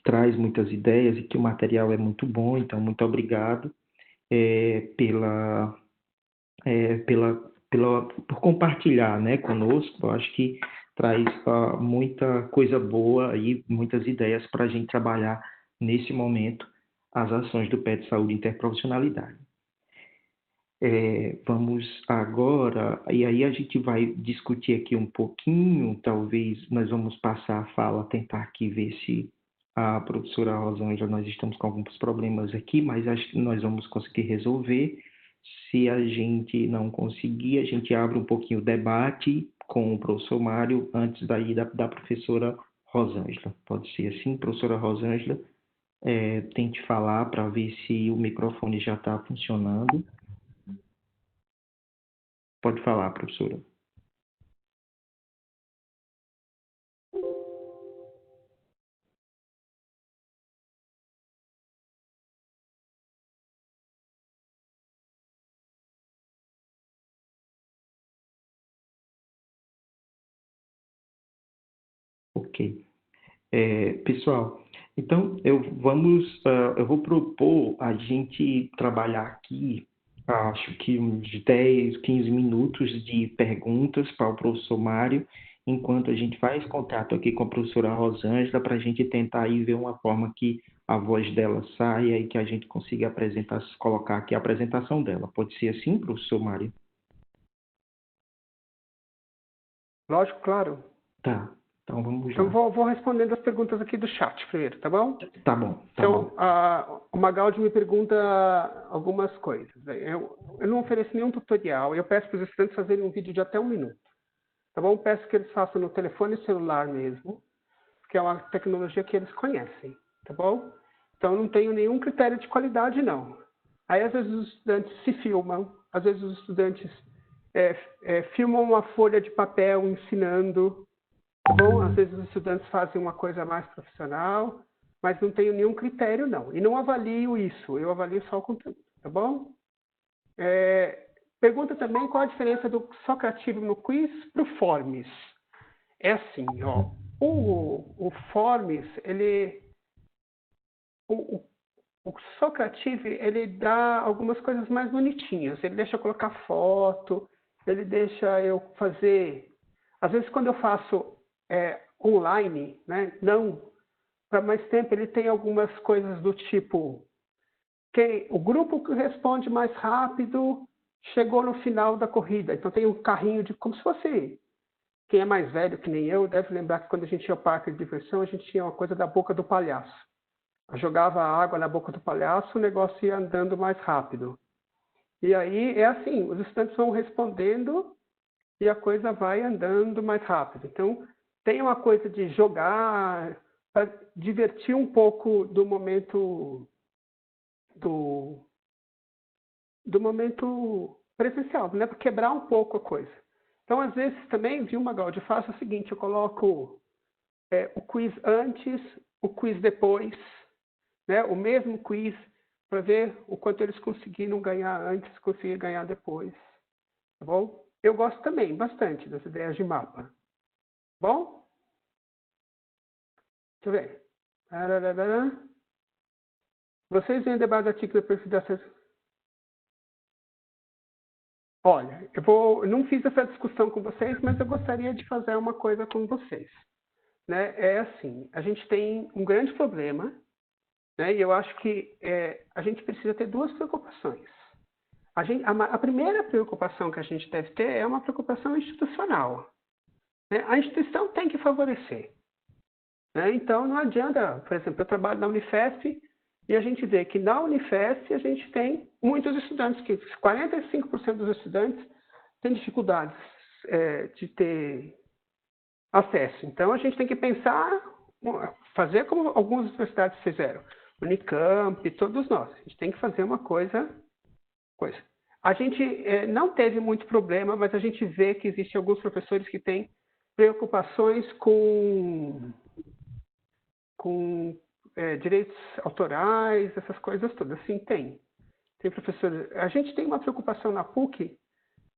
traz muitas ideias e que o material é muito bom. Então, muito obrigado pela por compartilhar, né, conosco. Eu acho que traz muita coisa boa e muitas ideias para a gente trabalhar nesse momento as ações do PET Saúde Interprofissionalidade. Vamos agora, e aí a gente vai discutir aqui um pouquinho, talvez nós vamos passar a fala, tentar aqui ver se a professora Rosângela, nós estamos com alguns problemas aqui, mas acho que nós vamos conseguir resolver. Se a gente não conseguir, a gente abre um pouquinho o debate com o professor Mário antes daí da professora Rosângela. Pode ser assim, professora Rosângela, tente falar para ver se o microfone já está funcionando. Pode falar, professora. Ok. Pessoal, então eu vou propor a gente trabalhar aqui, acho que uns 10, 15 minutos de perguntas para o professor Mário, enquanto a gente faz contato aqui com a professora Rosângela, para a gente tentar aí ver uma forma que a voz dela saia e que a gente consiga colocar aqui a apresentação dela. Pode ser assim, professor Mário? Lógico, claro. Tá, então vamos lá. Então, vou respondendo as perguntas aqui do chat primeiro, tá bom? Tá bom, tá então, bom. O Magaldi me pergunta algumas coisas. Eu não ofereço nenhum tutorial, eu peço para os estudantes fazerem um vídeo de até 1 minuto. Tá bom? Peço que eles façam no telefone celular mesmo, que é uma tecnologia que eles conhecem, tá bom? Então, não tenho nenhum critério de qualidade, não. Aí, às vezes, os estudantes se filmam, às vezes os estudantes filmam uma folha de papel ensinando, tá bom? Às vezes os estudantes fazem uma coisa mais profissional, mas não tenho nenhum critério, não. E não avalio isso, eu avalio só o conteúdo, tá bom? Pergunta também qual a diferença do Socrativo no quiz para o Forms. É assim, ó, o Forms, o Socrative, ele dá algumas coisas mais bonitinhas. Ele deixa eu colocar foto, ele deixa eu fazer... Às vezes, quando eu faço online, né, não para mais tempo, ele tem algumas coisas do tipo... o grupo que responde mais rápido chegou no final da corrida. Então, tem um carrinho de... Como se fosse... Quem é mais velho, que nem eu, deve lembrar que quando a gente ia ao parque de diversão, a gente tinha uma coisa da boca do palhaço. Eu jogava água na boca do palhaço, o negócio ia andando mais rápido. E aí é assim, os estudantes vão respondendo e a coisa vai andando mais rápido. Então, tem uma coisa de jogar, para divertir um pouco do momento do momento presencial, né? Para quebrar um pouco a coisa. Então, às vezes também, viu, Magaldi, eu faço o seguinte, eu coloco o quiz antes, o quiz depois, né? O mesmo quiz, para ver o quanto eles conseguiram ganhar antes, conseguir ganhar depois. Tá bom? Eu gosto também bastante das ideias de mapa. Tá bom? Deixa eu ver. Vocês veem o debate do artigo do perfil da... Olha, eu não fiz essa discussão com vocês, mas eu gostaria de fazer uma coisa com vocês. Né? É assim, a gente tem um grande problema, né? E eu acho que a gente precisa ter duas preocupações. A primeira preocupação que a gente deve ter é uma preocupação institucional. Né? A instituição tem que favorecer. Né? Então, não adianta, por exemplo, eu trabalho na Unifesp e a gente vê que na Unifesp a gente tem muitos estudantes, que 45% dos estudantes têm dificuldades de ter acesso. Então, a gente tem que pensar, fazer como algumas universidades fizeram. Unicamp, todos nós. A gente tem que fazer uma coisa. A gente não teve muito problema, mas a gente vê que existem alguns professores que têm preocupações com direitos autorais, essas coisas todas. Sim, tem. Tem professores. A gente tem uma preocupação na PUC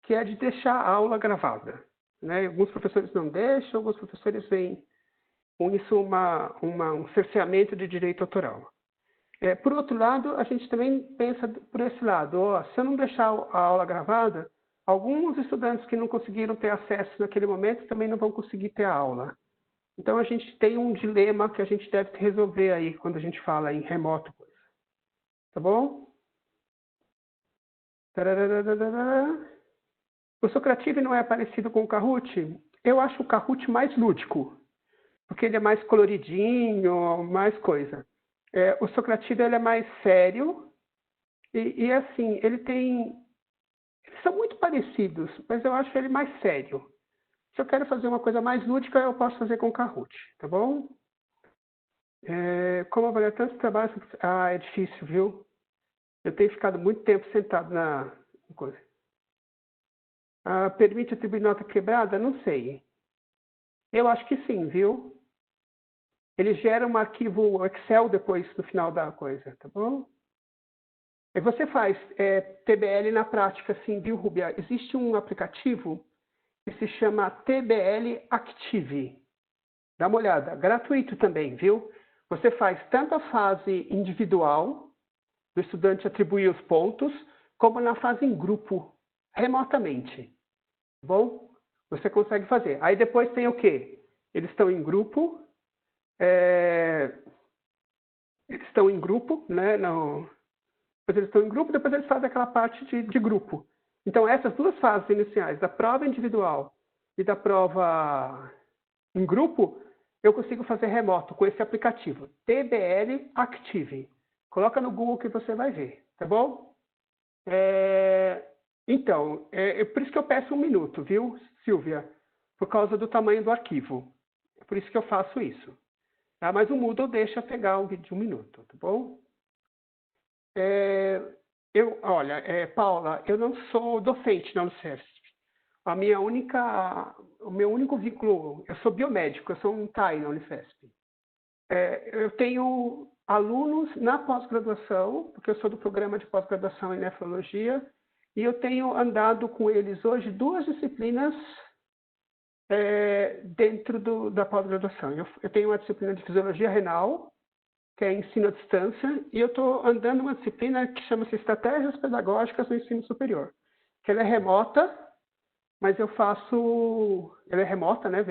que é de deixar a aula gravada. Né? Alguns professores não deixam, alguns professores veem com isso um cerceamento de direito autoral. Por outro lado, a gente também pensa por esse lado. Se eu não deixar a aula gravada, alguns estudantes que não conseguiram ter acesso naquele momento também não vão conseguir ter a aula. Então, a gente tem um dilema que a gente deve resolver aí quando a gente fala em remoto. Tá bom? O Socrative não é parecido com o Kahoot? Eu acho o Kahoot mais lúdico, porque ele é mais coloridinho, mais coisa. O Socrative ele é mais sério e assim, eles são muito parecidos, mas eu acho ele mais sério. Se eu quero fazer uma coisa mais lúdica, eu posso fazer com o Kahoot, tá bom? Como avaliar tantos trabalhos? É difícil, viu? Eu tenho ficado muito tempo sentado na coisa. Permite atribuir nota quebrada? Não sei. Eu acho que sim, viu? Ele gera um arquivo Excel depois, no final da coisa, tá bom? E você faz TBL na prática, sim, viu, Rubia? Existe um aplicativo que se chama TBL Active. Dá uma olhada, gratuito também, viu? Você faz tanto a fase individual, do estudante atribuir os pontos, como na fase em grupo, remotamente. Tá bom? Você consegue fazer. Aí depois tem o quê? Eles estão em grupo, né? Depois eles estão em grupo, depois eles fazem aquela parte de grupo. Então, essas duas fases iniciais, da prova individual e da prova em grupo, eu consigo fazer remoto com esse aplicativo, TBL Active. Coloca no Google que você vai ver, tá bom? Então, por isso que eu peço 1 minuto, viu, Silvia? Por causa do tamanho do arquivo. É por isso que eu faço isso. Tá? Mas o Moodle deixa pegar um vídeo de 1 minuto, tá bom? Olha, Paula, eu não sou docente na Unicesp. O meu único vínculo, eu sou biomédico, eu sou um TAI na Unicesp. Eu tenho alunos na pós-graduação, porque eu sou do programa de pós-graduação em nefrologia, e eu tenho andado com eles hoje 2 disciplinas dentro da pós-graduação. Eu tenho uma disciplina de fisiologia renal, que é ensino à distância, e eu estou andando uma disciplina que chama-se Estratégias Pedagógicas no Ensino Superior, que ela é remota, mas ela é remota, né,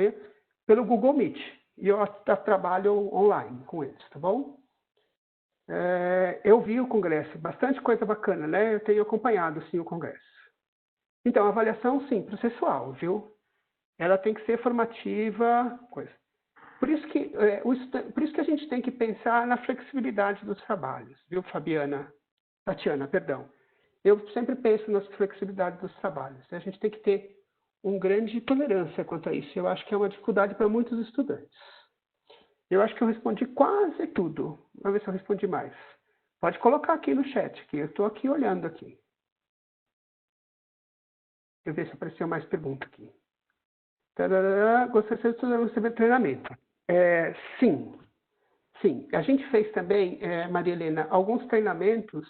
pelo Google Meet, e eu trabalho online com eles, tá bom? Eu vi o congresso, bastante coisa bacana, né? Eu tenho acompanhado, sim, o congresso. Então, avaliação, sim, processual, viu? Ela tem que ser formativa, coisa. Por isso que a gente tem que pensar na flexibilidade dos trabalhos, viu, Tatiana, perdão. Eu sempre penso na flexibilidade dos trabalhos. A gente tem que ter uma grande tolerância quanto a isso. Eu acho que é uma dificuldade para muitos estudantes. Eu acho que eu respondi quase tudo. Vamos ver se eu respondi mais. Pode colocar aqui no chat, que eu estou aqui olhando aqui. Deixa eu ver se apareceu mais pergunta aqui. Gostaria de receber treinamento. Sim. A gente fez também, Maria Helena, alguns treinamentos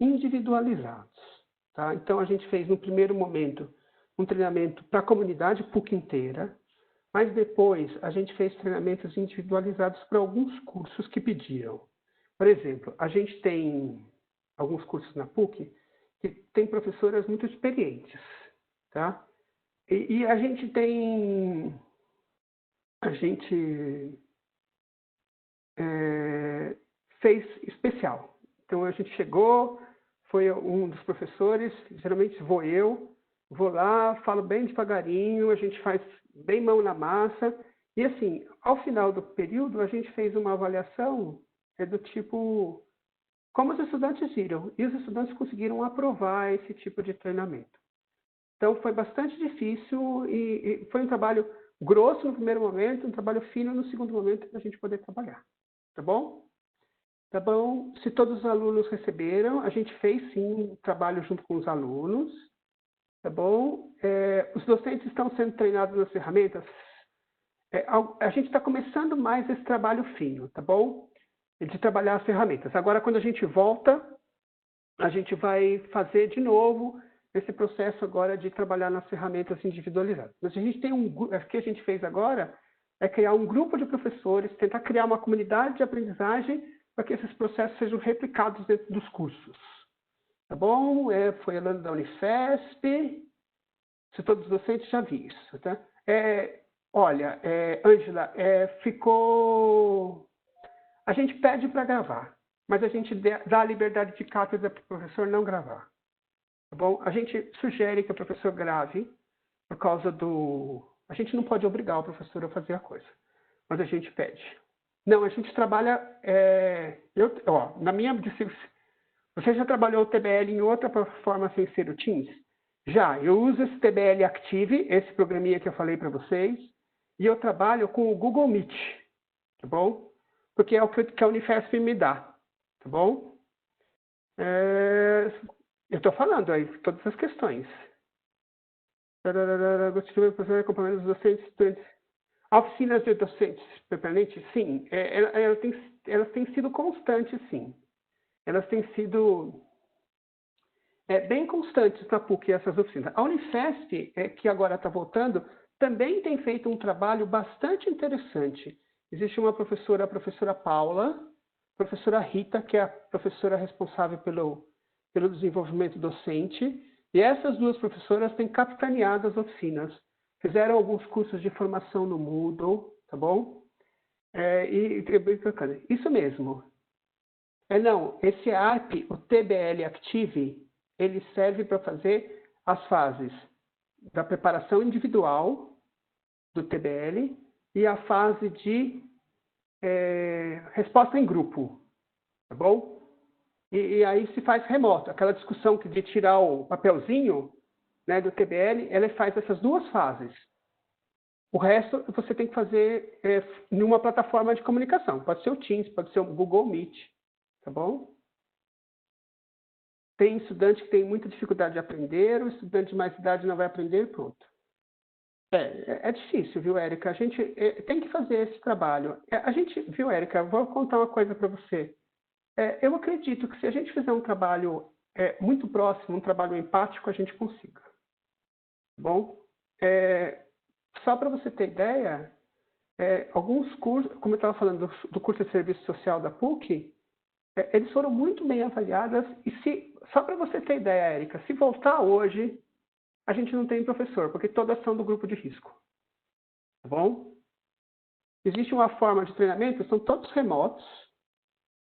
individualizados. Tá? Então, a gente fez, no primeiro momento, um treinamento para a comunidade PUC inteira, mas depois a gente fez treinamentos individualizados para alguns cursos que pediram. Por exemplo, a gente tem alguns cursos na PUC que tem professoras muito experientes. Tá? E a gente tem... fez especial. Então, a gente chegou, foi um dos professores, geralmente vou lá, falo bem devagarinho, a gente faz bem mão na massa, e assim, ao final do período, a gente fez uma avaliação do tipo, como os estudantes viram, e os estudantes conseguiram aprovar esse tipo de treinamento. Então, foi bastante difícil, e foi um trabalho grosso no primeiro momento, um trabalho fino no segundo momento, para a gente poder trabalhar. Tá bom? Tá bom? Se todos os alunos receberam, a gente fez sim um trabalho junto com os alunos. Tá bom? Os docentes estão sendo treinados nas ferramentas. A gente está começando mais esse trabalho fino, tá bom? De trabalhar as ferramentas. Agora, quando a gente volta, a gente vai fazer de novo esse processo agora de trabalhar nas ferramentas individualizadas. Mas a gente tem o que a gente fez agora é criar um grupo de professores, tentar criar uma comunidade de aprendizagem para que esses processos sejam replicados dentro dos cursos. Tá bom? Foi a Lana da Unifesp. Se todos os docentes já vi isso, tá? Olha, Ângela, ficou... A gente pede para gravar, mas a gente dá a liberdade de cátedra para o professor não gravar. Tá bom? A gente sugere que o professor grave por causa do... A gente não pode obrigar o professor a fazer a coisa, mas a gente pede. Não, a gente trabalha... na minha... Você já trabalhou o TBL em outra plataforma sem ser o Teams? Já. Eu uso esse TBL Active, esse programinha que eu falei para vocês, e eu trabalho com o Google Meet, tá bom? Porque é o que a Unifesp me dá, tá bom? Eu estou falando aí todas as questões. Gostaria de acompanhamento dos docentes, estudantes. Oficinas de docentes permanentes, sim. Elas têm sido constantes, sim. Elas têm sido bem constantes na PUC, essas oficinas. A Unifesp, que agora está voltando, também tem feito um trabalho bastante interessante. Existe uma professora, a professora Paula, a professora Rita, que é a professora responsável pelo desenvolvimento docente, e essas duas professoras têm capitaneado as oficinas. Fizeram alguns cursos de formação no Moodle, tá bom? Isso mesmo. Não, esse ARP, o TBL Active, ele serve para fazer as fases da preparação individual do TBL e a fase de resposta em grupo, tá bom? E aí se faz remoto. Aquela discussão de tirar o papelzinho, né, do TBL, ela faz essas duas fases. O resto você tem que fazer em uma plataforma de comunicação. Pode ser o Teams, pode ser o Google Meet, tá bom? Tem estudante que tem muita dificuldade de aprender, o estudante de mais idade não vai aprender, pronto. É difícil, viu, Érica? A gente tem que fazer esse trabalho. Viu, Érica, vou contar uma coisa para você. Eu acredito que se a gente fizer um trabalho muito próximo, um trabalho empático, a gente consiga. Bom, só para você ter ideia, alguns cursos, como eu estava falando do curso de serviço social da PUC, eles foram muito bem avaliados. E só para você ter ideia, Érica, se voltar hoje, a gente não tem professor, porque todas são do grupo de risco. Tá bom? Existe uma forma de treinamento, são todos remotos,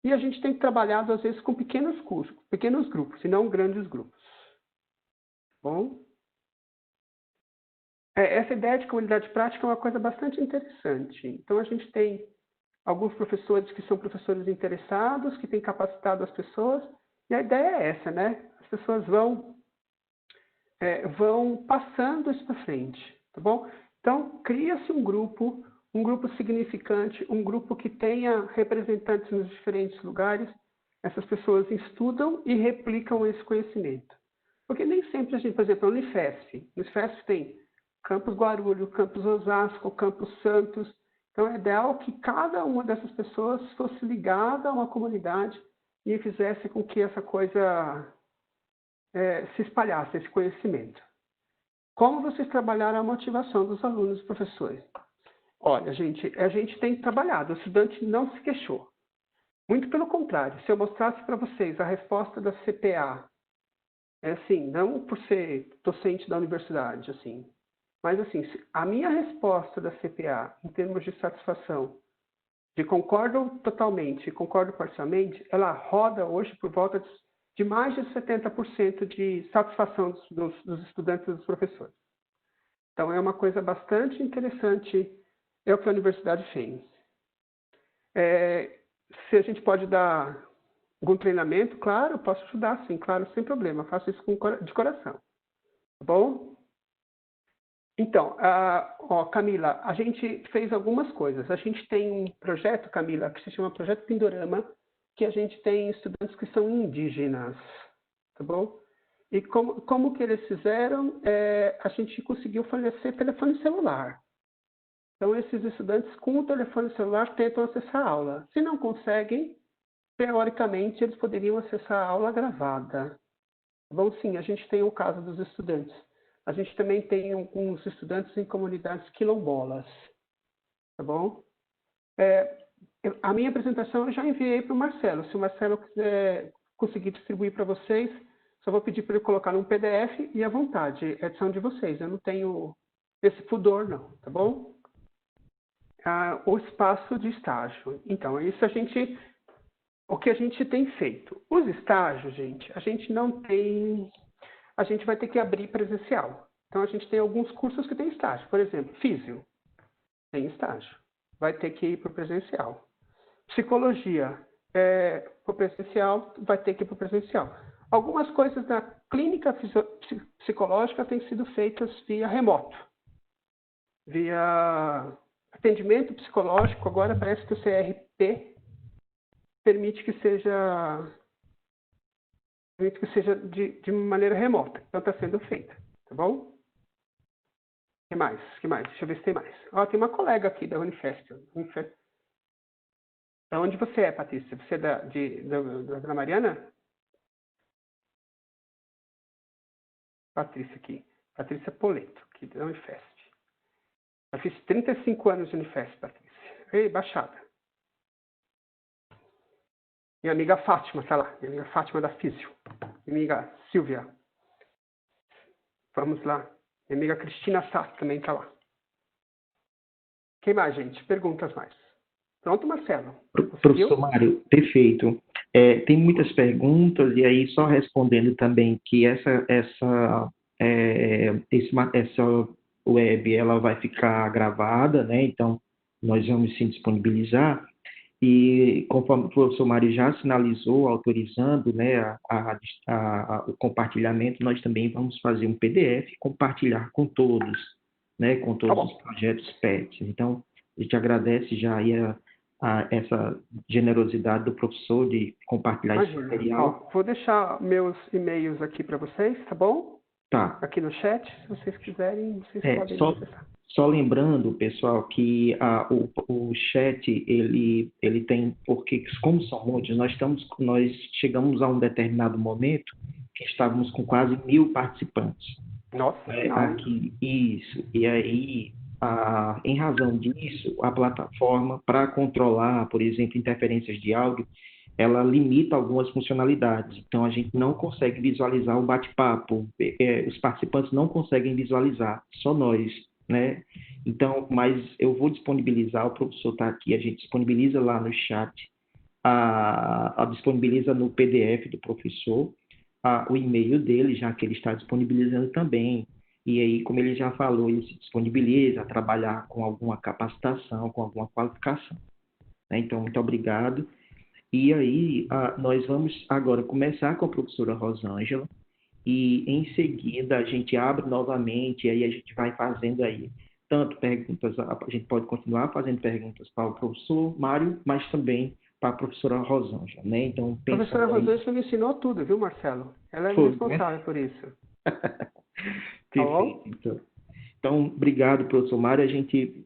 e a gente tem trabalhado, às vezes, com pequenos cursos, pequenos grupos, e não grandes grupos. Tá bom? Essa ideia de comunidade prática é uma coisa bastante interessante. Então, a gente tem alguns professores que são professores interessados, que têm capacitado as pessoas, e a ideia é essa, né? As pessoas vão passando isso para frente, tá bom? Então, cria-se um grupo significante, um grupo que tenha representantes nos diferentes lugares. Essas pessoas estudam e replicam esse conhecimento. Porque nem sempre a gente, por exemplo, a Unifesp tem Campus Guarulhos, Campus Osasco, Campus Santos. Então, é ideal que cada uma dessas pessoas fosse ligada a uma comunidade e fizesse com que essa coisa se espalhasse, esse conhecimento. Como vocês trabalharam a motivação dos alunos e professores? Olha, gente, a gente tem trabalhado, o estudante não se queixou. Muito pelo contrário, se eu mostrasse para vocês a resposta da CPA, assim, não por ser docente da universidade, assim, mas assim, a minha resposta da CPA, em termos de satisfação, de concordo totalmente, concordo parcialmente, ela roda hoje por volta de mais de 70% de satisfação dos estudantes e dos professores. Então, é uma coisa bastante interessante, é o que a universidade fez. Se a gente pode dar algum treinamento, claro, eu posso ajudar, sim, claro, sem problema, faço isso de coração. Tá bom? Então, Camila, a gente fez algumas coisas. A gente tem um projeto, Camila, que se chama Projeto Pindorama, que a gente tem estudantes que são indígenas, tá bom? E como que eles fizeram? A gente conseguiu fornecer telefone celular. Então, esses estudantes com o telefone celular tentam acessar a aula. Se não conseguem, teoricamente, eles poderiam acessar a aula gravada. Tá bom? Sim, a gente tem o caso dos estudantes. A gente também tem alguns estudantes em comunidades quilombolas. Tá bom? A minha apresentação eu já enviei para o Marcelo. Se o Marcelo quiser conseguir distribuir para vocês, Só vou pedir para ele colocar num PDF e à vontade, é edição de vocês. Eu não tenho esse pudor, não, tá bom? O espaço de estágio. Então, isso o que a gente tem feito. Os estágios, gente, a gente não tem, a gente vai ter que abrir presencial. Então, a gente tem alguns cursos que tem estágio. Por exemplo, físio, tem estágio. Vai ter que ir para o presencial. Psicologia, para o presencial, vai ter que ir para o presencial. Algumas coisas da clínica psicológica têm sido feitas via remoto, via atendimento psicológico. Agora parece que o CRP permite que seja de maneira remota. Então está sendo feita, tá bom? Que mais? Deixa eu ver se tem mais. Tem uma colega aqui da Unifesp. Da onde você é, Patrícia? Você é da Dona Mariana? Patrícia aqui. Patrícia Poleto, aqui da Unifesp. Eu fiz 35 anos de Unifesp, Patrícia. Ei, Baixada. Minha amiga Fátima está lá. Minha amiga Fátima da Físio. Minha amiga Silvia. Vamos lá. Minha amiga Cristina Sato também está lá. Quem mais, gente? Perguntas mais. Pronto, Marcelo? Professor Mário, perfeito. Tem muitas perguntas, e aí só respondendo também que essa web ela vai ficar gravada, né? Então, nós vamos sim disponibilizar. E conforme o professor Mário já sinalizou, autorizando, né, o compartilhamento, nós também vamos fazer um PDF e compartilhar com todos, né, com todos os projetos PETs. Então, a gente agradece já aí essa generosidade do professor de compartilhar esse material. Vou deixar meus e-mails aqui para vocês, tá bom? Tá. Aqui no chat, se vocês quiserem, vocês podem acessar. Só lembrando, pessoal, que o chat, ele tem, porque como são muitos, nós chegamos a um determinado momento que estávamos com quase 1.000 participantes. Nossa, aqui, isso. E aí, em razão disso, a plataforma, para controlar, por exemplo, interferências de áudio, ela limita algumas funcionalidades. Então, a gente não consegue visualizar o bate-papo. Os participantes não conseguem visualizar, só nós, né? Então, mas eu vou disponibilizar, o professor está aqui, a gente disponibiliza lá no chat, disponibiliza no PDF do professor, o e-mail dele, já que ele está disponibilizando também. E aí, como ele já falou, ele se disponibiliza a trabalhar com alguma capacitação, com alguma qualificação. Né? Então, muito obrigado. E aí, nós vamos agora começar com a professora Rosângela, e em seguida a gente abre novamente, e aí a gente vai fazendo aí tanto perguntas, a gente pode continuar fazendo perguntas para o professor Mário, mas também para a professora Rosângela, né? Então, a professora Rosângela me ensinou tudo, viu, Marcelo? Ela é responsável por isso. Perfeito. Então, obrigado, professor Mário. A gente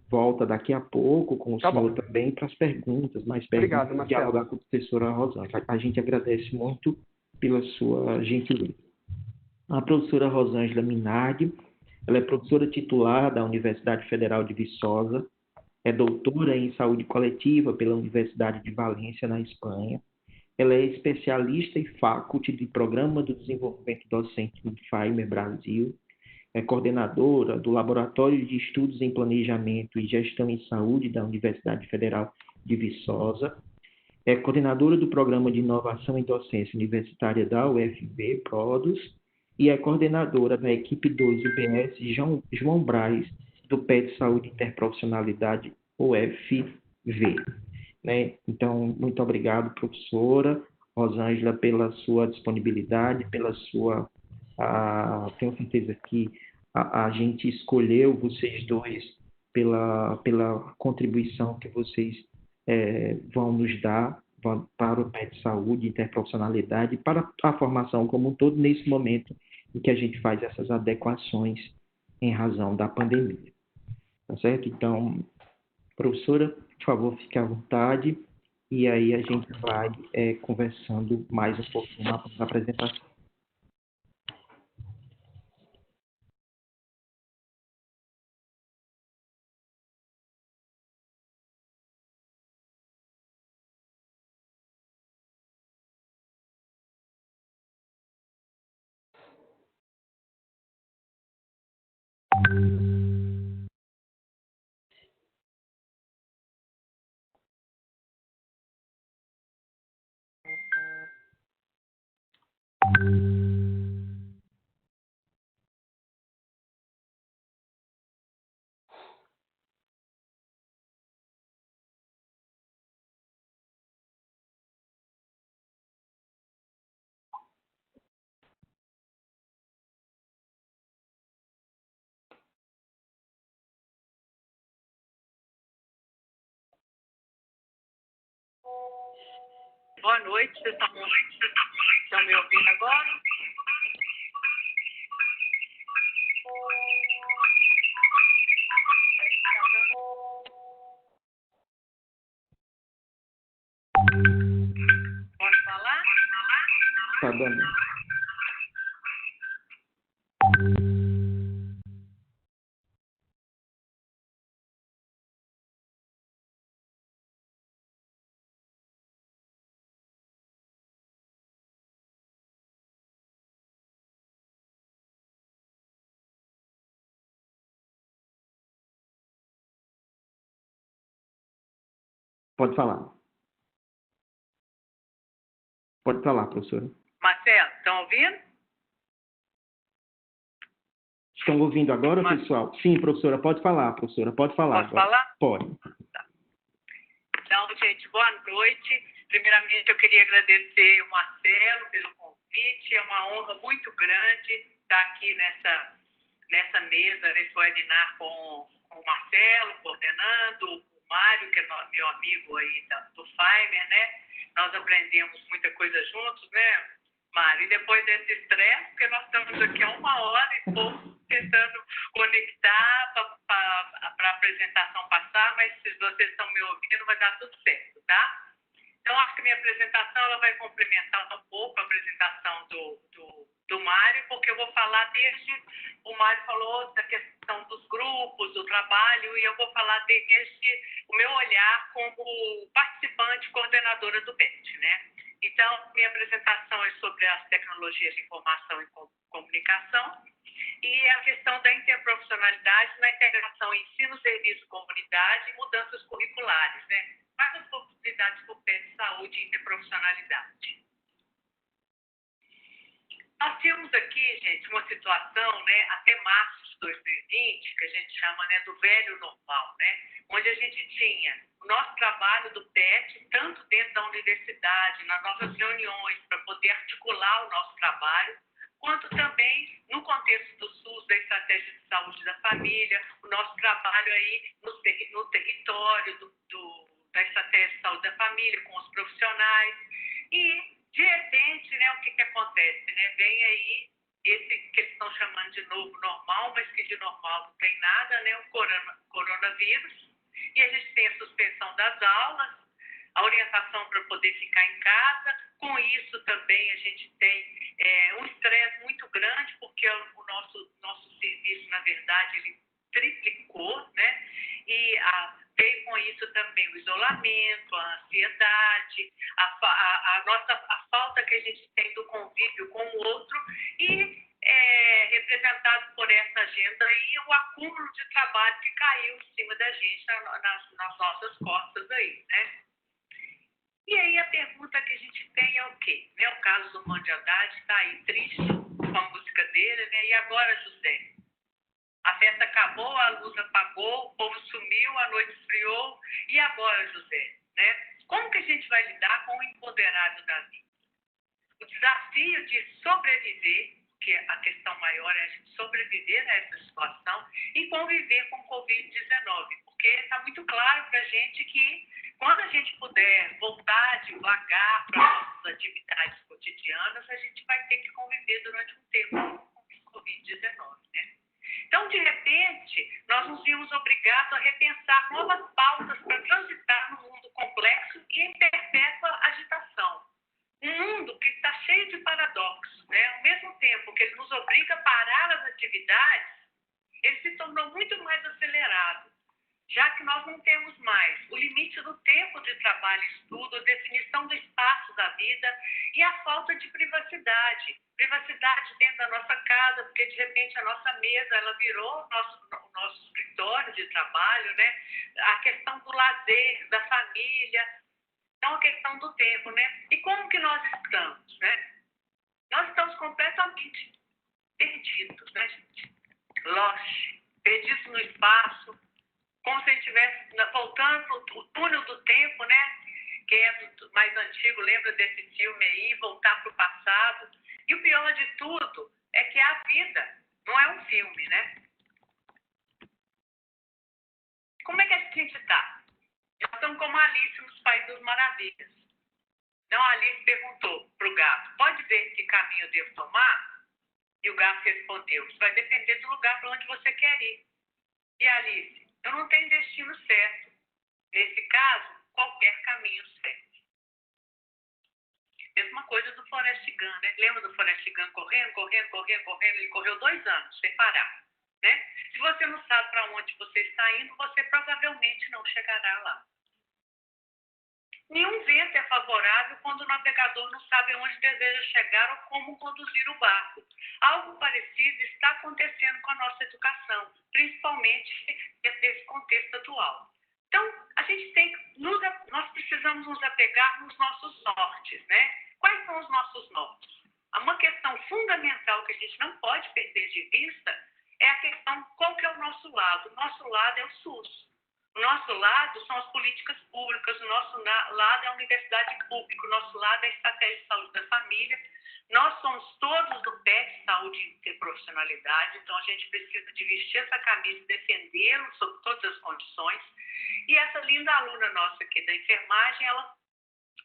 volta daqui a pouco com o senhor também para as perguntas, Obrigado, Marcelo. Dialogar com a professora Rosângela. A gente agradece muito pela sua gentileza. A professora Rosângela Minardi, ela é professora titular da Universidade Federal de Viçosa, é doutora em saúde coletiva pela Universidade de Valência, na Espanha. Ela é especialista e faculty de Programa do Desenvolvimento Docente do FAIMER Brasil, é coordenadora do Laboratório de Estudos em Planejamento e Gestão em Saúde da Universidade Federal de Viçosa, é coordenadora do Programa de Inovação em Docência Universitária da UFV, PRODUS, e é coordenadora da equipe 2 UBS João Braz, do PET Saúde e Interprofissionalidade UFV. Né? Então, muito obrigado, professora Rosângela, pela sua disponibilidade, pela sua... tenho certeza que a gente escolheu vocês dois pela contribuição que vocês vão nos dar para o PET Saúde, interprofissionalidade, para a formação como um todo, nesse momento em que a gente faz essas adequações em razão da pandemia. Tá certo? Então, professora, por favor, fique à vontade, e aí a gente vai conversando mais um pouquinho na apresentação. Boa noite, vocês estão me ouvindo agora? Pode falar? Tá dando. Pode falar. Pode falar, professora. Marcelo, estão ouvindo? Estão ouvindo agora, pessoal? Sim, professora, pode falar, professora. Pode falar. Posso falar? Pode. Tá. Então, gente, boa noite. Primeiramente, eu queria agradecer o Marcelo pelo convite. É uma honra muito grande estar aqui nessa mesa, nesse webinar com o Marcelo, coordenando, o Mário, que é meu amigo aí do Fimer, né? Nós aprendemos muita coisa juntos, né, Mário? E depois desse estresse, porque nós estamos aqui há 1h e pouco tentando conectar para a apresentação passar, mas se vocês estão me ouvindo, vai dar tudo certo, tá? Então, acho que a minha apresentação ela vai complementar um pouco a apresentação do Mário, porque eu vou falar desde... O Mário falou da questão dos grupos, do trabalho, e eu vou falar desde o meu olhar como participante, coordenadora do PET, né? Então, minha apresentação é sobre as tecnologias de informação e comunicação e a questão da interprofissionalidade na integração ensino, serviço, comunidade e mudanças curriculares, né? Mais oportunidades para o PET de saúde e interprofissionalidade. Nós tínhamos aqui, gente, uma situação, né, até março de 2020, que a gente chama, né, do velho normal, né, onde a gente tinha o nosso trabalho do PET, tanto dentro da universidade, nas nossas reuniões, para poder articular o nosso trabalho, quanto também no contexto do SUS, da Estratégia de Saúde da Família, o nosso trabalho aí no território da Estratégia de Saúde da Família, com os profissionais, e de repente, né, o que acontece? Né? Vem aí esse que eles estão chamando de novo normal, mas que de normal não tem nada, né? O coronavírus. E a gente tem a suspensão das aulas, a orientação para poder ficar em casa. Com isso também a gente tem um estresse muito grande, porque o nosso serviço, na verdade, ele triplicou, né? E veio com isso também o isolamento, a ansiedade, a falta que a gente tem do convívio com o outro e representado por essa agenda aí, o acúmulo de trabalho que caiu em cima da gente nas nossas costas aí, né? E aí a pergunta que a gente tem é o quê? Né? O caso do Mande Haddad está aí triste com a música dele, né? E agora, José? A festa acabou, a luz apagou, o povo sumiu, a noite esfriou. E agora, José? Né? Como que a gente vai lidar com o empoderado da vida? O desafio de sobreviver, que a questão maior é a gente sobreviver a essa situação e conviver com o Covid-19, porque está muito claro para a gente que quando a gente puder voltar devagar para as nossas atividades cotidianas, a gente vai ter que conviver durante um tempo com o Covid-19, né? Então, de repente, nós nos vimos obrigados a repensar novas pautas para transitar no mundo complexo e em perpétua agitação. Um mundo que está cheio de paradoxos, né? Ao mesmo tempo que ele nos obriga a parar as atividades, ele se tornou muito mais acelerado, já que nós não temos mais o limite do tempo de trabalho e estudo, a definição do espaço da vida E a falta de privacidade. Privacidade dentro da nossa casa, porque de repente a nossa mesa ela virou o nosso escritório de trabalho, né? A questão do lazer, da família, então a questão do tempo, né? E como que nós estamos, né? Nós estamos completamente perdidos, né, gente? Lost, perdidos no espaço, como se a gente estivesse voltando para o túnel do tempo, né? Quem é mais antigo lembra desse filme aí, voltar para o passado. E o pior de tudo é que a vida não é um filme, né? Como é que a gente está? Nós estamos como Alice nos Países das Maravilhas. Então a Alice perguntou para o gato, pode ver que caminho eu devo tomar? E o gato respondeu, isso vai depender do lugar para onde você quer ir. E a Alice, eu não tenho destino certo. Nesse caso, qualquer caminho serve. Mesma coisa do Forrest Gump, né? Lembra do Forrest Gump correndo? Ele correu 2 anos sem parar, né? Se você não sabe para onde você está indo, você provavelmente não chegará lá. Nenhum vento é favorável quando o navegador não sabe onde deseja chegar ou como conduzir o barco. Algo parecido está acontecendo com a nossa educação, principalmente nesse contexto atual. Então, nós precisamos nos apegar nos nossos nortes, né? Quais são os nossos nortes? Uma questão fundamental que a gente não pode perder de vista é a questão qual que é o nosso lado. O nosso lado é o SUS. O nosso lado são as políticas públicas, o nosso lado é a universidade pública, o nosso lado é a estratégia de saúde da família. Nós somos todos do PET, saúde e interprofissionalidade, então a gente precisa de vestir essa camisa e defendê-lo sob todas as condições. E essa linda aluna nossa aqui da enfermagem, ela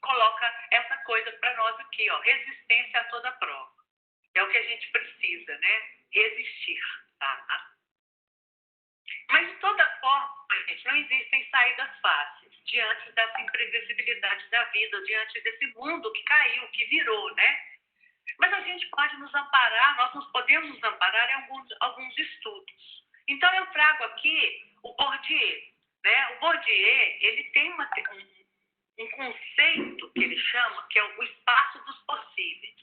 coloca essa coisa para nós aqui, ó, resistência a toda prova. É o que a gente precisa, né? Resistir, tá? Mas, de toda forma, gente, não existem saídas fáceis diante dessa imprevisibilidade da vida, diante desse mundo que caiu, que virou, né? Mas a gente pode nos amparar, nós nos podemos nos amparar em alguns estudos. Então, eu trago aqui o Bourdieu, né? O Bourdieu, ele tem um conceito que ele chama, que é o espaço dos possíveis.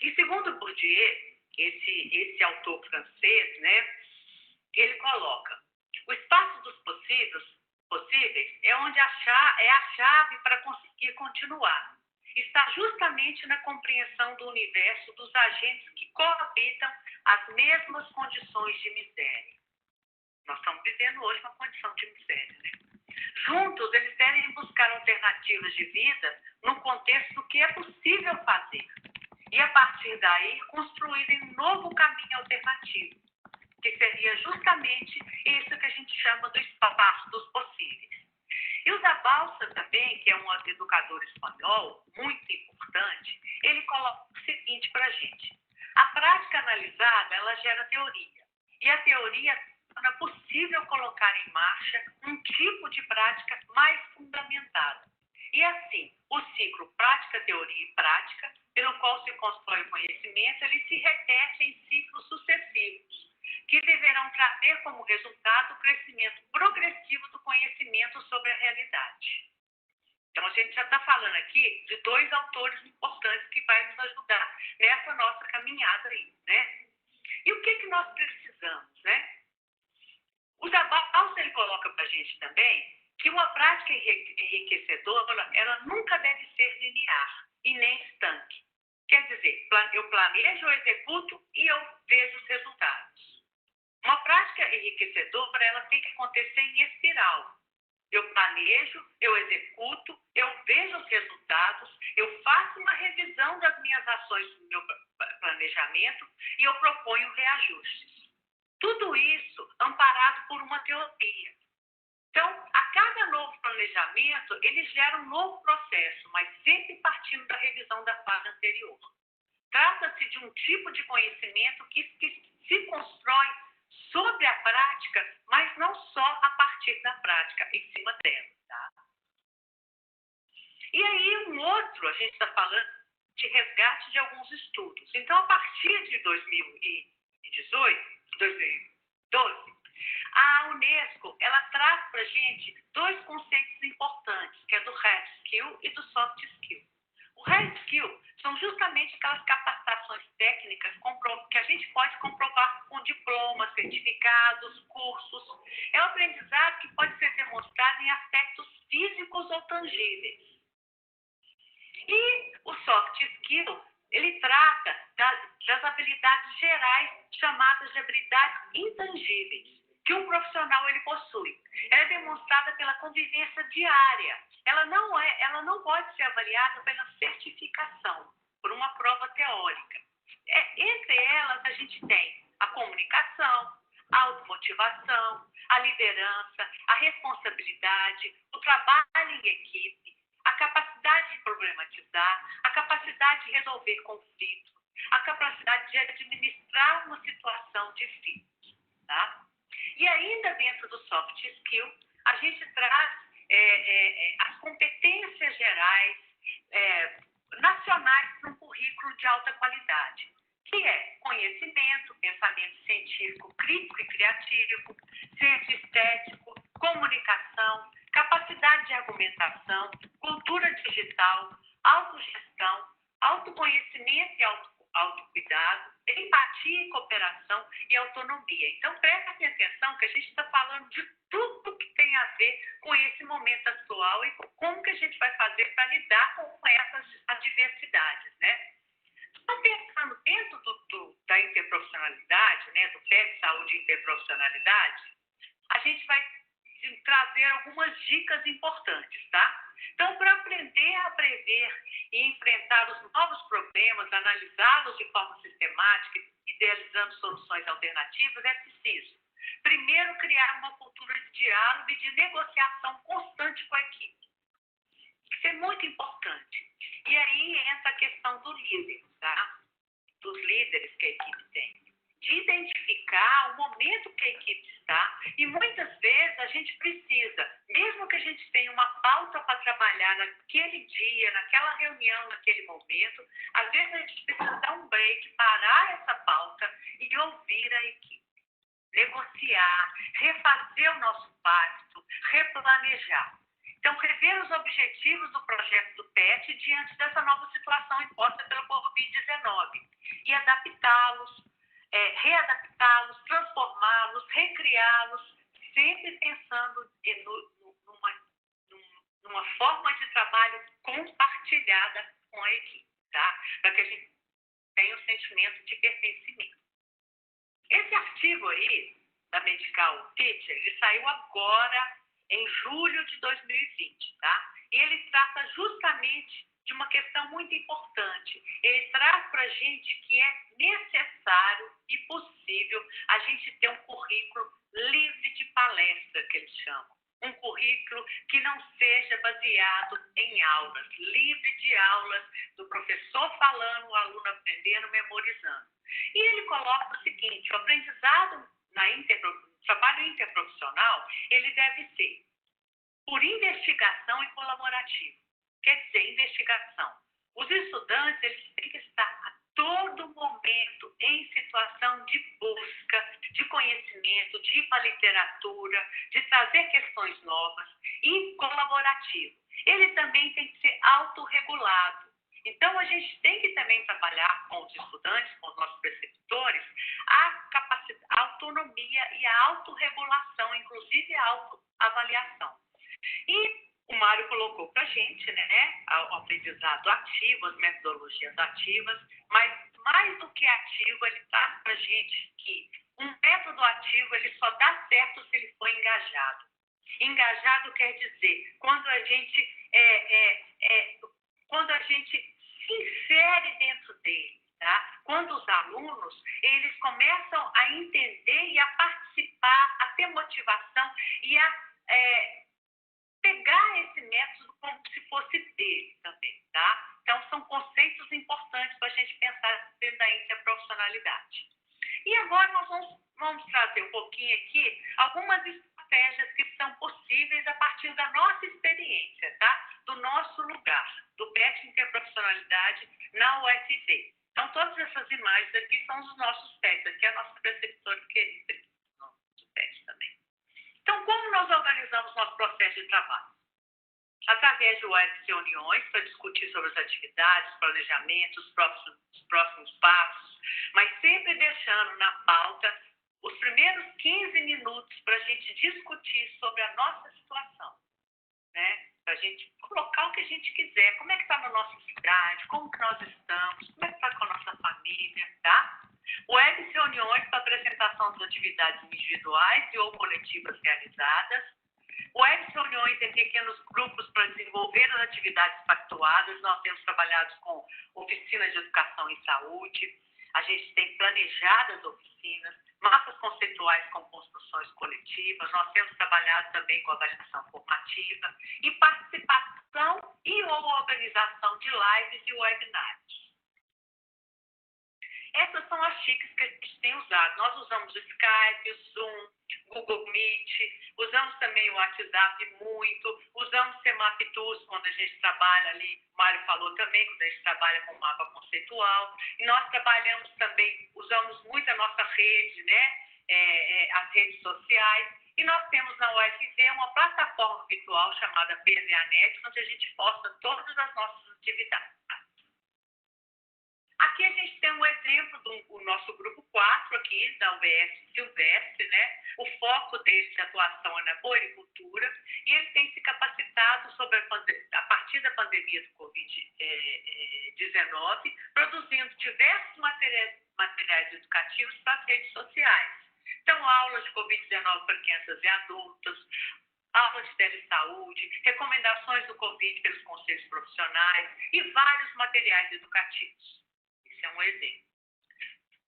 E, segundo Bourdieu, esse autor francês, né? Ele coloca, o espaço dos possíveis é onde é a chave para conseguir continuar. Está justamente na compreensão do universo dos agentes que coabitam as mesmas condições de miséria. Nós estamos vivendo hoje uma condição de miséria, né? Juntos, eles devem buscar alternativas de vida no contexto do que é possível fazer. E, a partir daí, construírem um novo caminho alternativo, que seria justamente isso que a gente chama do espaço dos possíveis. E o Zabalza também, que é um educador espanhol, muito importante, ele coloca o seguinte para a gente. A prática analisada, ela gera teoria. E a teoria torna possível colocar em marcha um tipo de prática mais fundamentada. E assim, o ciclo prática, teoria e prática, pelo qual se constrói o conhecimento, ele se repete em ciclos sucessivos, que deverão trazer como resultado o crescimento progressivo do conhecimento sobre a realidade. Então, a gente já está falando aqui de 2 autores importantes que vai nos ajudar nessa nossa caminhada aí, né? E o que nós precisamos, né? O Zabalza, ele coloca para a gente também que uma prática enriquecedora, ela nunca deve ser linear e nem estanque. Quer dizer, eu planejo, eu executo e eu vejo os resultados. Uma prática enriquecedora, ela tem que acontecer em espiral. Eu planejo, eu executo, eu vejo os resultados, eu faço uma revisão das minhas ações do meu planejamento e eu proponho reajustes. Tudo isso amparado por uma teoria. Então, a cada novo planejamento, ele gera um novo processo, mas sempre partindo da revisão da fase anterior. Trata-se de um tipo de conhecimento que se constrói sobre a prática, mas não só a partir da prática, em cima dela. Tá? E aí, a gente está falando de resgate de alguns estudos. Então, a partir de 2012, a Unesco, ela traz para a gente 2 conceitos importantes, que é do hard skill e do soft skill. O hard skill pode comprovar com diplomas, certificados, cursos. É um aprendizado que pode ser demonstrado em aspectos físicos ou tangíveis. E o soft skill, ele trata das habilidades gerais, chamadas de habilidades intangíveis, que um profissional ele possui. Ela é demonstrada pela convivência diária. Ela não pode ser avaliada pela certificação, por uma prova teórica. Entre elas, a gente tem a comunicação, a automotivação, a liderança, a responsabilidade, o trabalho em equipe, a capacidade de problematizar, a capacidade de resolver conflitos, a capacidade de administrar uma situação difícil. Tá? E ainda dentro do soft skill, a gente traz as competências gerais nacionais para um currículo de alta qualidade, que é conhecimento, pensamento científico, crítico e criativo, senso estético, comunicação, capacidade de argumentação, cultura digital, autogestão, autoconhecimento e autocuidado, empatia e cooperação e autonomia. Então, prestem atenção que a gente está falando de tudo que tem a ver com esse momento atual e como que a gente vai fazer para lidar com essas adversidades, né? Então, pensando dentro da interprofissionalidade, né, do PET Saúde e Interprofissionalidade, a gente vai trazer algumas dicas importantes, tá? Então, para aprender a prever e enfrentar os novos problemas, analisá-los de forma sistemática, idealizando soluções alternativas, é preciso, primeiro, criar uma cultura de diálogo e de negociação constante com a equipe. Isso é muito importante. E aí entra a questão do líder, tá? Dos líderes que a equipe tem. De identificar o momento que a equipe está, e muitas vezes a gente precisa, mesmo que a gente tenha uma pauta para trabalhar naquele dia, naquela reunião, naquele momento, às vezes a gente precisa dar um break, parar essa pauta e ouvir a equipe, negociar, refazer o nosso pacto, replanejar. Então, rever os objetivos do projeto do PET diante dessa nova situação imposta pelo Covid-19 e adaptá-los, readaptá-los, transformá-los, recriá-los, sempre pensando numa forma de trabalho compartilhada com a equipe, tá? Para que a gente tenha o sentimento de pertencimento. Esse artigo aí, da Medical Teacher, ele saiu agora em julho de 2020, tá? E ele trata justamente de uma questão muito importante. Ele traz para a gente que é necessário e possível a gente ter um currículo livre de palestra, que eles chamam. Um currículo que não seja baseado em aulas, livre de aulas do professor falando, o aluno aprendendo, memorizando. E ele coloca o seguinte: o aprendizado no trabalho interprofissional, ele deve ser por investigação e colaborativo. Quer dizer, investigação. Os estudantes, eles têm que estar a todo momento em situação de busca, de conhecimento, de ir para a literatura, de trazer questões novas e colaborativo. Ele também tem que ser autorregulado. Então, a gente tem que também trabalhar com os estudantes, com os nossos preceptores, a autonomia e a autorregulação, inclusive a autoavaliação. E o Mário colocou para a gente, né, o aprendizado ativo, as metodologias ativas, mas mais do que ativo, ele traz para a gente que um método ativo ele só dá certo se ele for engajado. Engajado quer dizer quando a gente se insere dentro dele, tá? Quando os alunos eles começam a entender e a participar, a ter motivação e a pegar esse método como se fosse dele também, tá? Então, são conceitos importantes para a gente pensar dentro da interprofissionalidade. E agora nós vamos trazer um pouquinho aqui algumas estratégias que são possíveis a partir da nossa experiência, tá? Do nosso lugar, do PET Interprofissionalidade na UFV. Então, todas essas imagens aqui são os nossos PETs, aqui é a nossa preceptora querida, do PET também. Então, como nós organizamos nosso processo de trabalho? Através de webs e reuniões para discutir sobre as atividades, planejamentos, os próximos próximos passos, mas sempre deixando na pauta os primeiros 15 minutos para a gente discutir sobre a nossa situação, né? Para a gente colocar o que a gente quiser, como é que está na nossa cidade, como que nós estamos, como é que está com a nossa família, tá? Webs reuniões para apresentação das atividades individuais e ou coletivas realizadas. Webs reuniões em pequenos grupos para desenvolver as atividades pactuadas. Nós temos trabalhado com oficinas de educação e saúde. A gente tem planejado as oficinas, mapas conceituais com construções coletivas. Nós temos trabalhado também com avaliação formativa e participação e ou organização de lives e webinars. Essas são as dicas que a gente tem usado. Nós usamos o Skype, o Zoom, Google Meet, usamos também o WhatsApp muito, usamos Semap Tools quando a gente trabalha ali, o Mário falou também, quando a gente trabalha com mapa conceitual. E nós trabalhamos também, usamos muito a nossa rede, né? As redes sociais. E nós temos na UFV uma plataforma virtual chamada PVAnet, onde a gente posta todas as nossas atividades. Aqui a gente tem um exemplo do nosso grupo 4 aqui, da UBS Silvestre, né? O foco deles de atuação é na puericultura e eles têm se capacitado sobre a partir da pandemia do Covid-19, produzindo diversos materiais educativos para as redes sociais. Então, aulas de Covid-19 para crianças e adultos, aulas de telesaúde, recomendações do Covid pelos conselhos profissionais e vários materiais educativos. Esse é um exemplo.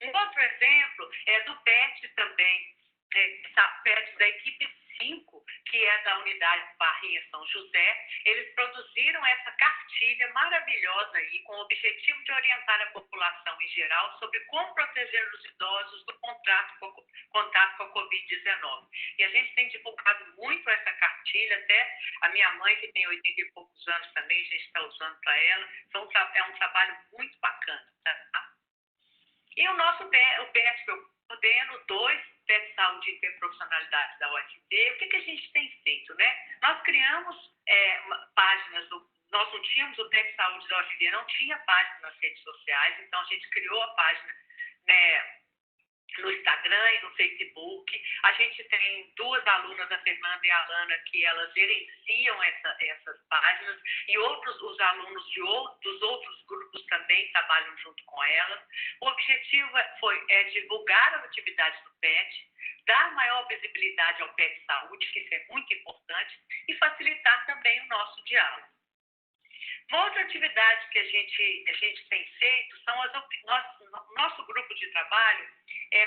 Um outro exemplo é do PET também, PET da equipe 5, que é da unidade Barrinha São José. Eles produziram essa cartilha maravilhosa aí, com o objetivo de orientar a população em geral sobre como proteger os idosos do contato com a Covid-19. E a gente tem divulgado muito essa cartilha, até a minha mãe, que tem 80 e poucos anos também, a gente está usando para ela. É um trabalho muito bacana, tá? E o nosso PET que eu coordeno, 2, PET Saúde e Interprofissionalidade da UFD, o que a gente tem feito, né? Nós criamos páginas, nós não tínhamos o PET Saúde da UFD, não tinha página nas redes sociais, então a gente criou a página, né, no Instagram e no Facebook. A gente tem 2 alunas, a Fernanda e a Alana, que elas gerenciam essas páginas, e os alunos dos outros grupos também trabalham junto com elas. O objetivo é divulgar as atividades do PET, dar maior visibilidade ao PET Saúde, que isso é muito importante, e facilitar também o nosso diálogo. Uma outra atividade que a gente tem feito são nosso grupo de trabalho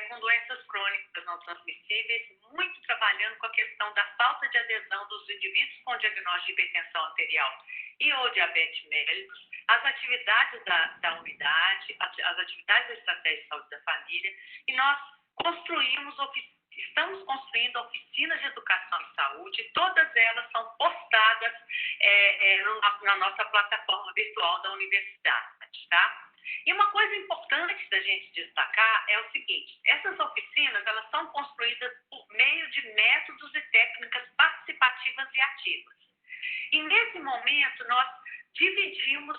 com doenças crônicas não transmissíveis, muito trabalhando com a questão da falta de adesão dos indivíduos com diagnóstico de hipertensão arterial e ou diabetes mellitus, as atividades da unidade, as atividades da estratégia de saúde da família, e nós estamos construindo oficinas de educação em saúde, todas elas são postadas na nossa plataforma virtual da universidade, tá? E uma coisa importante da gente destacar é o seguinte: essas oficinas, elas são construídas por meio de métodos e técnicas participativas e ativas. E nesse momento, nós dividimos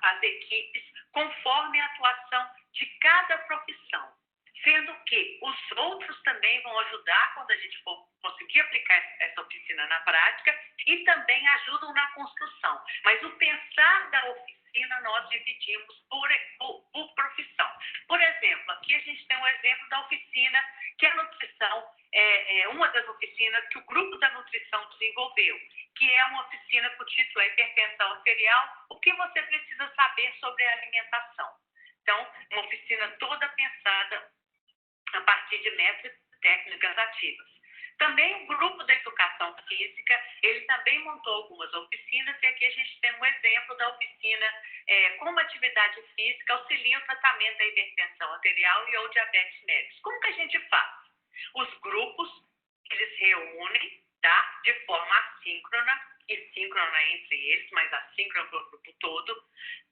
as equipes conforme a atuação de cada profissão, sendo que os outros também vão ajudar quando a gente for conseguir aplicar essa oficina na prática e também ajudam na construção. Mas o pensar da oficina nós dividimos por profissão. Por exemplo, aqui a gente tem um exemplo da oficina que a nutrição é uma das oficinas que o grupo da nutrição desenvolveu, que é uma oficina com o título Hipertensão Arterial, o que você precisa saber sobre a alimentação. Então, uma oficina toda pensada a partir de métodos e técnicas ativas. Também o grupo da educação física, ele também montou algumas oficinas, e aqui a gente tem um exemplo da oficina como atividade física auxilia o tratamento da hipertensão arterial e ou diabetes mellitus. Como que a gente faz? Os grupos, eles reúnem, tá, de forma assíncrona e síncrona entre eles, mas assíncrona para o grupo todo,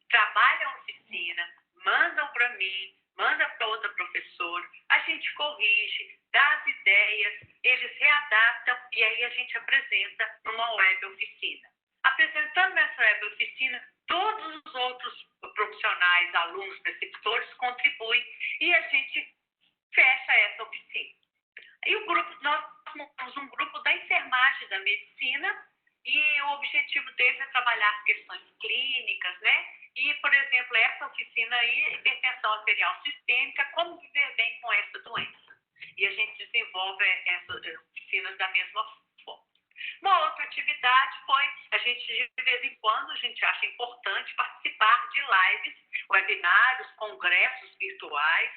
trabalham a oficina, mandam para mim, manda para outra professora, a gente corrige, dá as ideias, eles readaptam e aí a gente apresenta numa web oficina. Apresentando nessa web oficina, todos os outros profissionais profissionais, alunos, preceptores contribuem e a gente fecha essa oficina. E nós montamos um grupo da enfermagem da medicina e o objetivo deles é trabalhar as questões clínicas, né? E, por exemplo, essa oficina aí, hipertensão arterial sistêmica, como viver bem com essa doença. E a gente desenvolve essas oficinas da mesma forma. Uma outra atividade foi, a gente de vez em quando, a gente acha importante participar de lives, webinários, congressos virtuais,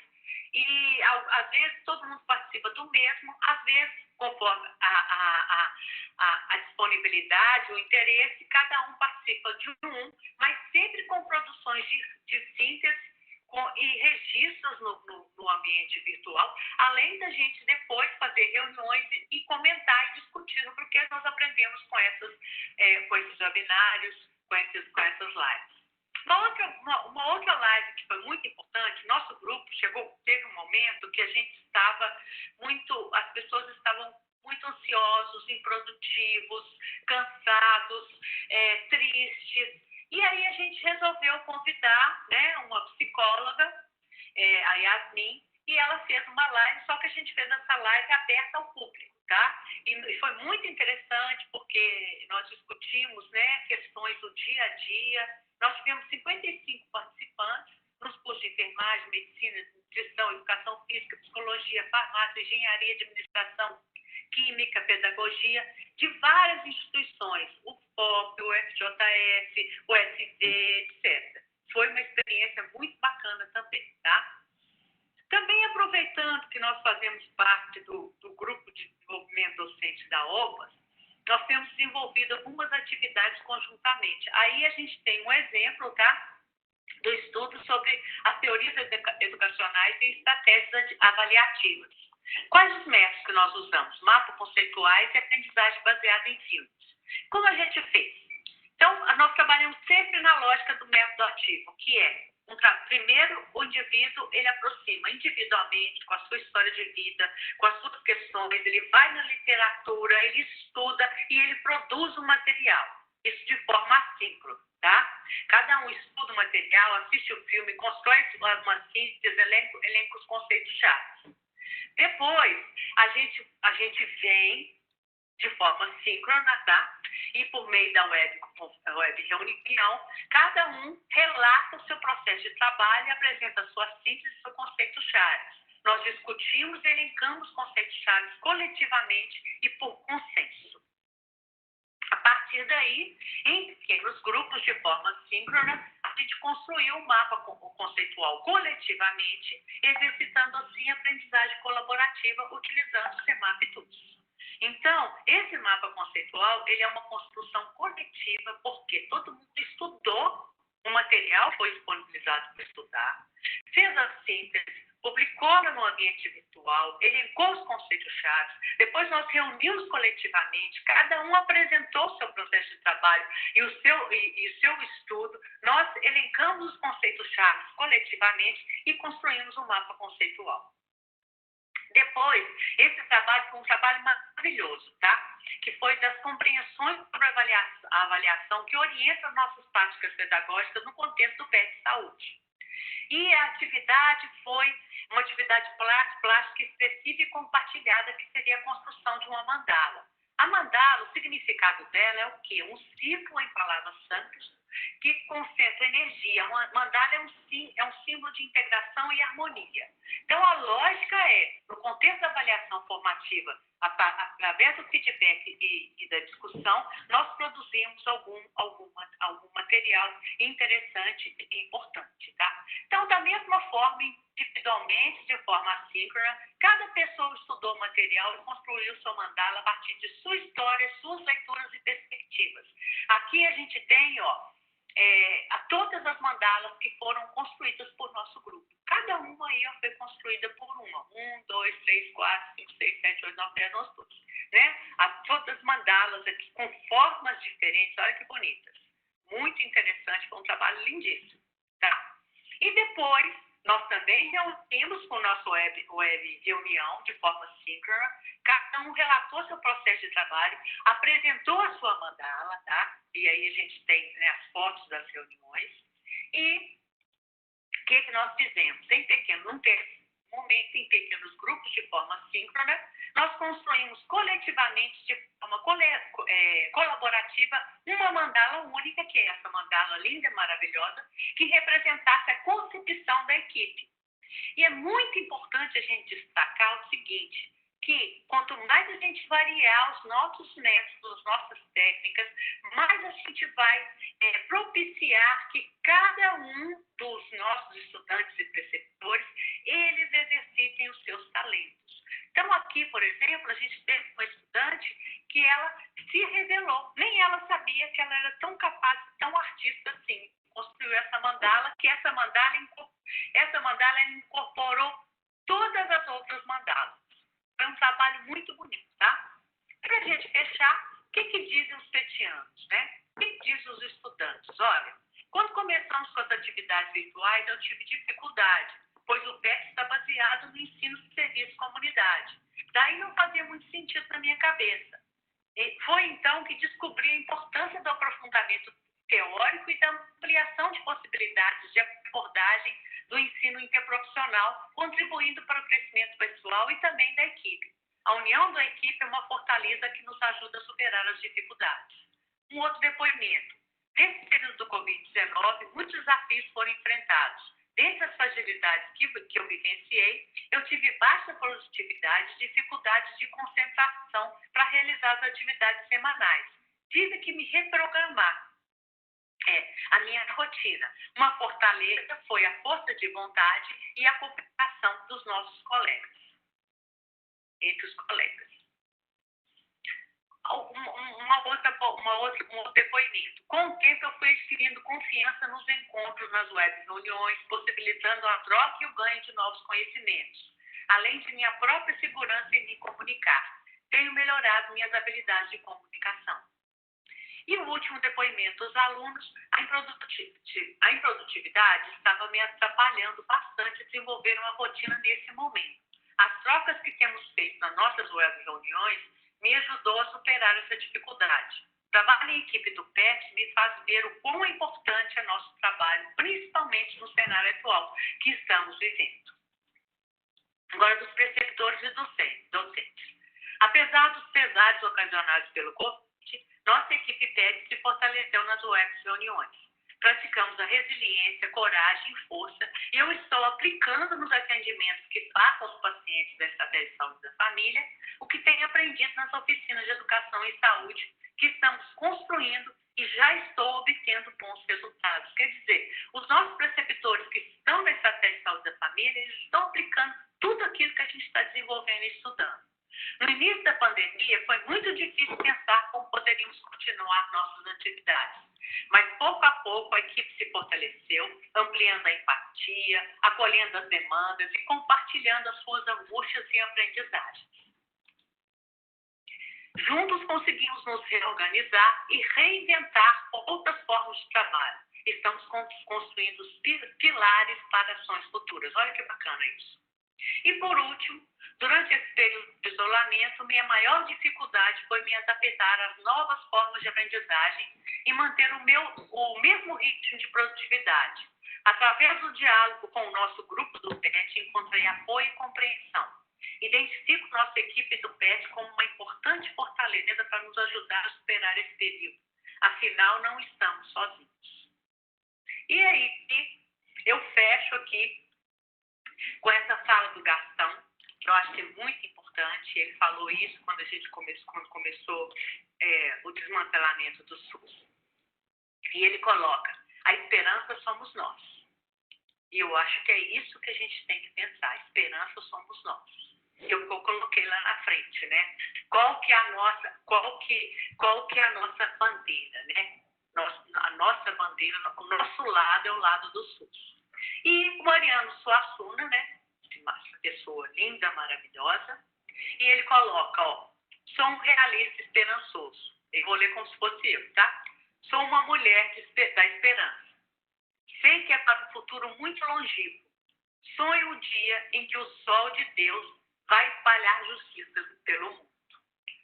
e às vezes todo mundo participa do mesmo, às vezes conforme a disponibilidade, o interesse, cada um participa de um, mas sempre com produções de síntese e registros no ambiente virtual, além da gente depois fazer reuniões e comentar e discutir sobre o que nós aprendemos com esses webinários, com essas lives. Uma outra live que foi muito importante, nosso grupo teve um momento que a gente as pessoas estavam muito ansiosos, improdutivos, cansados, tristes. E aí a gente resolveu convidar, né, uma psicóloga, a Yasmin, e ela fez uma live, só que a gente fez essa live aberta ao público, tá? E foi muito interessante porque nós discutimos, né, questões do dia a dia. Nós tivemos 55 participantes nos cursos de enfermagem, medicina, nutrição, educação física, psicologia, farmácia, engenharia, administração, química, pedagogia, de várias instituições, o FOP, o FJF, o SD, etc. Foi uma experiência muito bacana também, tá? Também aproveitando que nós fazemos parte do grupo de desenvolvimento docente da OPAS, nós temos desenvolvido algumas atividades conjuntamente. Aí a gente tem um exemplo, tá, do estudo sobre as teorias educacionais e estratégias avaliativas. Quais os métodos que nós usamos? Mapas conceituais e aprendizagem baseada em filmes. Como a gente fez? Então, nós trabalhamos sempre na lógica do método ativo, que é, primeiro, o indivíduo, ele aproxima individualmente, com a sua história de vida, com as suas questões, ele vai na literatura, ele estuda e ele produz um material. Isso de forma assíncrona, tá? Cada um estuda o material, assiste o filme, constrói uma síntese, elenca os conceitos-chave. Depois, a gente vem de forma síncrona, tá? E por meio da web reunião, cada um relata o seu processo de trabalho e apresenta a sua síntese e seu conceito-chave. Nós discutimos e elencamos conceitos-chave coletivamente e por consenso. A partir daí, em pequenos grupos de forma síncrona, a gente construiu um mapa conceitual coletivamente, exercitando assim a aprendizagem colaborativa utilizando o CEMAP e TUDS. Então, esse mapa conceitual, ele é uma construção coletiva, porque todo mundo estudou o material, foi disponibilizado para estudar, fez a síntese, publicou no ambiente virtual, elencou os conceitos-chave, depois nós reunimos coletivamente, cada um apresentou o seu processo de trabalho e o seu estudo, nós elencamos os conceitos-chave coletivamente e construímos um mapa conceitual. Depois, esse trabalho foi um trabalho maravilhoso, tá? Que foi das compreensões sobre a avaliação que orienta nossas práticas pedagógicas no contexto do PET Saúde. E a atividade foi uma atividade plástica expressiva e compartilhada, que seria a construção de uma mandala. A mandala, o significado dela é o quê? Um círculo em palavras santas que concentra energia. Uma mandala é um símbolo de integração e harmonia. Então, a lógica é, no contexto da avaliação formativa, através do feedback e da discussão, nós produzimos algum material interessante e importante, tá? Então, da mesma forma, individualmente, de forma assíncrona, cada pessoa estudou o material e construiu sua mandala a partir de sua história, suas leituras e perspectivas. Aqui a gente tem, todas as mandalas que foram construídas por nosso grupo. Cada uma aí foi construída por uma. 1, 2, 3, 4, 5, 6, 7, 8, 9, 10, 11, 12. Né? Todas as mandalas aqui com formas diferentes, olha que bonitas. Muito interessante, foi um trabalho lindíssimo. Tá? E depois, nós também reunimos com o nosso web reunião de forma síncrona, cada um relatou seu processo de trabalho, apresentou a sua mandala, tá? E aí a gente tem, né, as fotos das reuniões, e nós fizemos em pequenos grupos de forma síncrona, nós construímos coletivamente, de forma colaborativa, uma mandala única, que é essa mandala linda, maravilhosa, que representasse a concepção da equipe. E é muito importante a gente destacar o seguinte, que quanto mais a gente variar os nossos métodos, as nossas técnicas, mais a gente vai propiciar que cada um dos nossos estudantes e preceptores, eles exercitem os seus talentos. Então aqui, por exemplo, a gente teve uma estudante que ela se revelou, nem ela sabia que ela era tão capaz, tão artista assim. Construiu essa mandala, que essa mandala incorporou todas as outras mandalas. Foi um trabalho muito bonito, tá? Para a gente fechar, o que dizem os petianos, né? O que dizem os estudantes? Olha, quando começamos com as atividades virtuais, eu tive dificuldade, pois o PET está baseado no ensino de serviço comunidade. Daí não fazia muito sentido na minha cabeça. E foi então que descobri a importância do aprofundamento teórico e da ampliação de possibilidades de abordagem do ensino interprofissional, contribuindo para o crescimento pessoal e também da equipe. A união da equipe é uma fortaleza que nos ajuda a superar as dificuldades. Um outro depoimento. Nesse período do Covid-19, muitos desafios foram enfrentados. Dentre as fragilidades que eu vivenciei, eu tive baixa produtividade, dificuldades de concentração para realizar as atividades semanais. Tive que me reprogramar. A minha rotina. Uma fortaleza foi a força de vontade e a cooperação dos nossos colegas, entre os colegas. Um outro depoimento. Com o tempo, eu fui adquirindo confiança nos encontros, nas web reuniões, possibilitando a troca e o ganho de novos conhecimentos, além de minha própria segurança em me comunicar. Tenho melhorado minhas habilidades de comunicação. E o último depoimento, os alunos, a improdutividade estava me atrapalhando bastante a desenvolver uma rotina nesse momento. As trocas que temos feito nas nossas web reuniões me ajudou a superar essa dificuldade. O trabalho em equipe do PET me faz ver o quão importante é nosso trabalho, principalmente no cenário atual que estamos vivendo. Agora, dos preceptores e docentes. Apesar dos pesares ocasionados pelo Covid, nossa equipe PET se fortaleceu nas web reuniões. Praticamos a resiliência, coragem e força, e eu estou aplicando nos atendimentos que faço aos pacientes da estratégia de saúde da família o que tenho aprendido nas oficinas de educação e saúde que estamos construindo e já estou obtendo bons resultados. Quer dizer, os nossos preceptores que estão na estratégia de saúde da família, eles estão aplicando tudo aquilo que a gente está desenvolvendo e estudando. No início da pandemia, foi muito difícil pensar como poderíamos continuar nossas atividades. Mas, pouco a pouco, a equipe se fortaleceu, ampliando a empatia, acolhendo as demandas e compartilhando as suas angústias e aprendizagens. Juntos, conseguimos nos reorganizar e reinventar outras formas de trabalho. Estamos construindo os pilares para ações futuras. Olha que bacana isso. E, por último, durante esse período de isolamento, minha maior dificuldade foi me adaptar às novas formas de aprendizagem e manter o mesmo ritmo de produtividade. Através do diálogo com o nosso grupo do PET, encontrei apoio e compreensão. Identifico nossa equipe do PET como uma importante fortaleza para nos ajudar a superar esse período. Afinal, não estamos sozinhos. E aí, eu fecho aqui com essa fala do Gastão, que eu acho que é muito importante. Ele falou isso quando começou o desmantelamento do SUS. E ele coloca, a esperança somos nós. E eu acho que é isso que a gente tem que pensar, a esperança somos nós. Eu coloquei lá na frente, né? Qual que é a nossa bandeira, né? A nossa bandeira, o nosso lado é o lado do SUS. E o Mariano Suassuna, né? Uma pessoa linda, maravilhosa. E ele coloca, sou um realista esperançoso. Eu vou ler como se fosse eu, tá? Sou uma mulher da esperança. Sei que é para um futuro muito longínquo. Sonho o dia em que o sol de Deus vai espalhar justiça pelo mundo.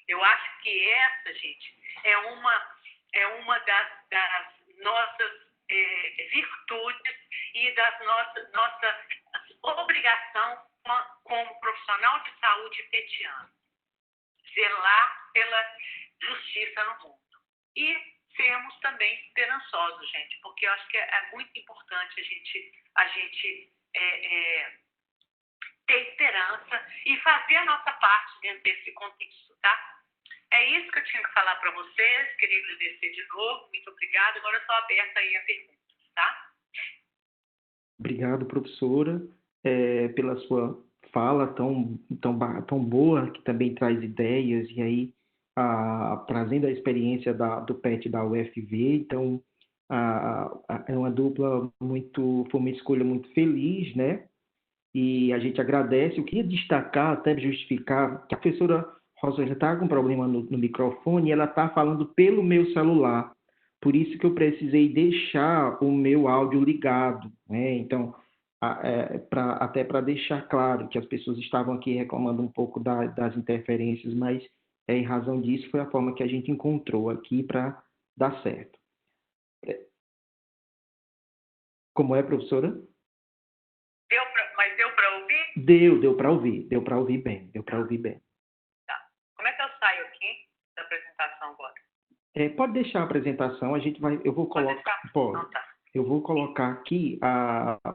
Eu acho que essa, gente, é uma das nossas virtudes e da nossa obrigação como profissional de saúde petiano. Zelar pela justiça no mundo. E sermos também esperançosos, gente, porque eu acho que é muito importante a gente ter esperança e fazer a nossa parte dentro desse contexto, tá? É isso que eu tinha que falar para vocês, queria agradecer de novo, muito obrigada, agora eu estou aberta aí a perguntas, tá? Obrigado, professora, pela sua fala tão boa, que também traz ideias, e aí, trazendo a experiência do PET da UFV, então, é uma dupla foi uma escolha muito feliz, né? E a gente agradece. Eu queria destacar, até justificar, que a professora Rosângela está com problema no microfone e ela está falando pelo meu celular. Por isso que eu precisei deixar o meu áudio ligado, né? Então, até para deixar claro que as pessoas estavam aqui reclamando um pouco das interferências, mas em razão disso foi a forma que a gente encontrou aqui para dar certo. Como é, professora? Mas deu para ouvir? Deu para ouvir bem. Tá. Como é que eu saio aqui da apresentação agora? Pode deixar a apresentação, eu vou colocar. Pode. Não, tá. Eu vou colocar aqui,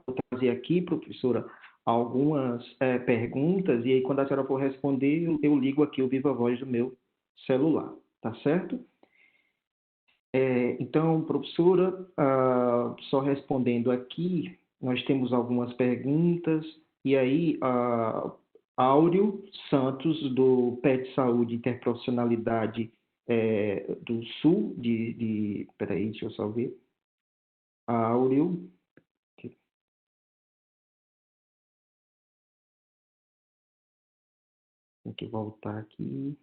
vou trazer aqui, professora, algumas perguntas, e aí quando a senhora for responder, eu ligo aqui o Viva Voz do meu celular, tá certo? Então, professora, só respondendo aqui, nós temos algumas perguntas, e aí, Áureo Santos, do PET Saúde Interprofissionalidade do Sul, peraí, deixa eu só ver. Áureo. Tem que voltar aqui.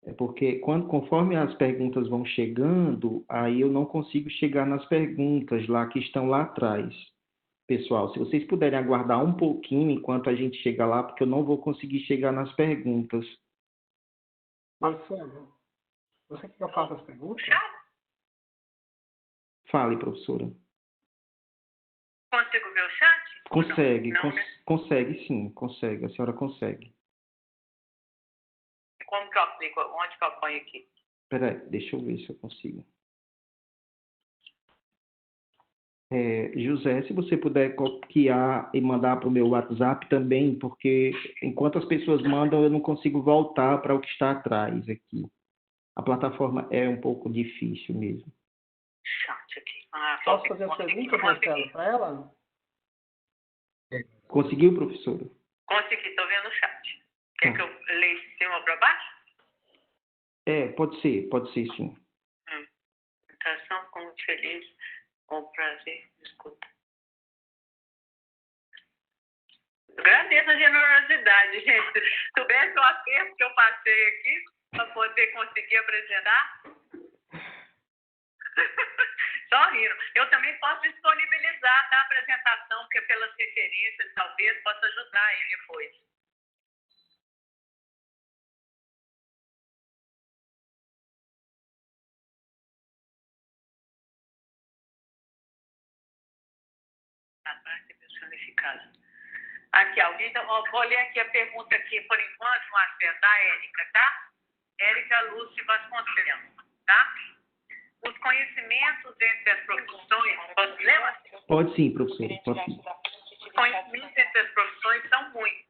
É porque conforme as perguntas vão chegando, aí eu não consigo chegar nas perguntas lá que estão lá atrás. Pessoal, se vocês puderem aguardar um pouquinho enquanto a gente chega lá, porque eu não vou conseguir chegar nas perguntas. Marcelo, você quer que eu faça as perguntas? Fale, professora. Consigo ver o chat? Consegue, não, né? consegue sim, consegue, a senhora consegue. Como que eu aplico? Onde que eu apanho aqui? Peraí, deixa eu ver se eu consigo. José, se você puder copiar e mandar para o meu WhatsApp também, porque enquanto as pessoas mandam, eu não consigo voltar para o que está atrás aqui. A plataforma é um pouco difícil mesmo. Chat aqui. Posso fazer as perguntas, Marcelo, para ela? Conseguiu, professora? Consegui, estou vendo o chat. Quer que eu leia de cima para baixo? Pode ser sim. Apresentação, fico muito feliz, com prazer, escuta. Agradeço a generosidade, gente. Se soubesse o acerto que eu passei aqui para poder conseguir apresentar. Só rindo. Eu também posso disponibilizar a apresentação, porque pelas referências talvez possa ajudar ele depois. A prática personificada. Aqui, alguém. Vou ler aqui a pergunta aqui, por enquanto, Marcelo, da Érica, tá? Érica Lúcia Vasconcelos, tá? Os conhecimentos entre as profissões. Posso ler, Marcelo? Pode sim, professora. Pode sim. Os conhecimentos entre as profissões são muitos,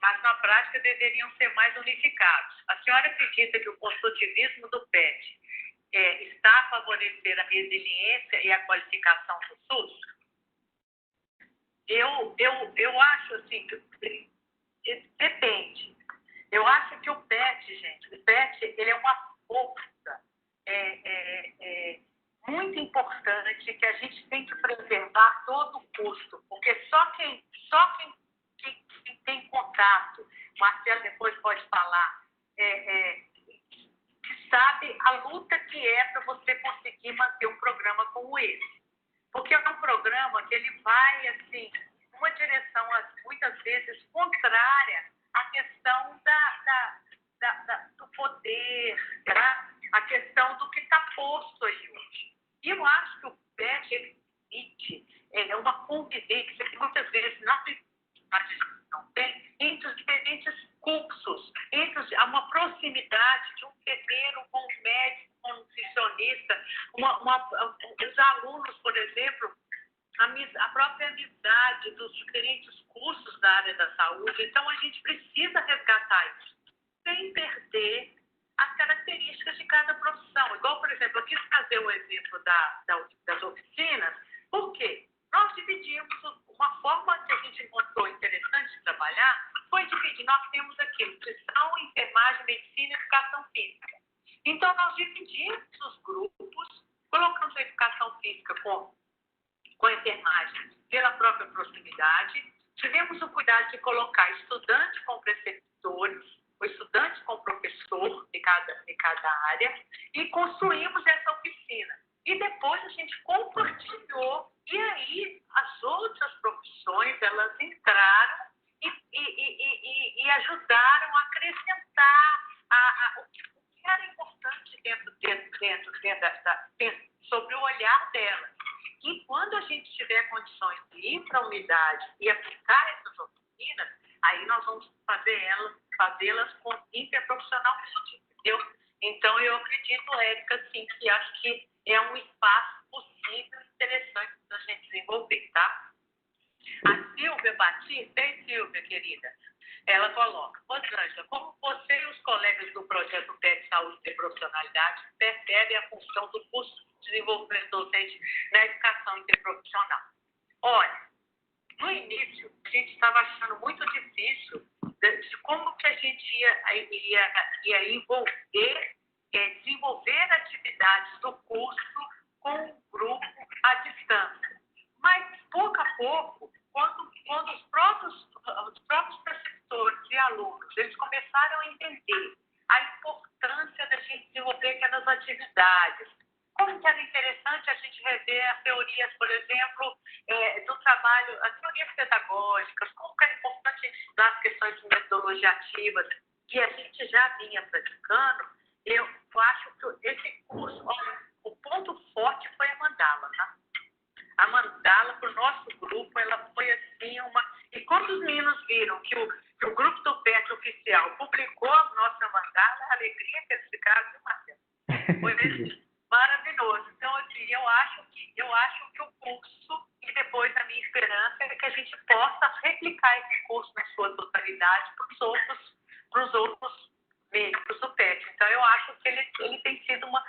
mas na prática deveriam ser mais unificados. A senhora acredita que o construtivismo do PET está a favorecer a resiliência e a qualificação do SUS? Eu acho assim, que depende. Eu acho que o PET, gente, o PET ele é uma força muito importante que a gente tem que preservar a todo custo, porque só quem tem contato, o Marcelo depois pode falar, que sabe a luta que é para você conseguir manter um programa como esse. Porque é um programa que ele vai, assim, numa direção, muitas vezes, contrária à questão do poder, tá? a questão do que está posto aí hoje. E eu acho que o PET, ele permite uma convivência que muitas vezes na não tem entre os diferentes cursos, há uma proximidade de um enfermeiro com um médico, com um nutricionista, os alunos, por exemplo, a própria amizade dos diferentes cursos da área da saúde. Então, a gente precisa resgatar isso, sem perder as características de cada profissão. Igual, por exemplo, eu quis trazer o exemplo das oficinas. Por quê? Nós dividimos uma forma que a gente encontrou interessante de trabalhar, foi dividir. Nós temos aqui nutrição, enfermagem, medicina e educação física. Então, nós dividimos os grupos, colocamos a educação física com a enfermagem pela própria proximidade. Tivemos o cuidado de colocar estudante com preceptores, o estudante com professor de cada área, e construímos essa oficina. E depois a gente compartilhou, e aí as outras profissões, elas entraram e ajudaram a acrescentar o que era importante sobre o olhar delas. E quando a gente tiver condições de ir para a unidade e aplicar essas oficinas, aí nós vamos fazê-las interprofissionalmente, entendeu? Então, eu acredito, Érica, sim, que acho que é um espaço possível, interessante da gente desenvolver, tá? A Silvia Batista, Silvia, querida, ela coloca: Rosângela, como você e os colegas do projeto PET Saúde e Profissionalidade percebem a função do curso de desenvolvimento docente na educação interprofissional? Olha, no início, a gente estava achando muito difícil de como que a gente ia envolver, desenvolver atividades do curso com o grupo à distância. Mas, pouco a pouco, quando os próprios preceptores e alunos, eles começaram a entender a importância da gente desenvolver aquelas atividades, como que era interessante a gente rever as teorias, por exemplo, do trabalho, as teorias pedagógicas, como que era importante a gente estudar as questões de metodologia ativas, que a gente já vinha praticando. Eu acho que esse curso, o ponto forte foi a mandala, tá? A mandala, para o nosso grupo, ela foi assim E quando os meninos viram que o grupo do PET oficial publicou a nossa mandala, a alegria que eles ficaram, foi maravilhoso. Então, assim, eu acho que o curso, e depois a minha esperança é que a gente possa replicar esse curso na sua totalidade para os outros membros do PET. Então, eu acho que ele tem sido uma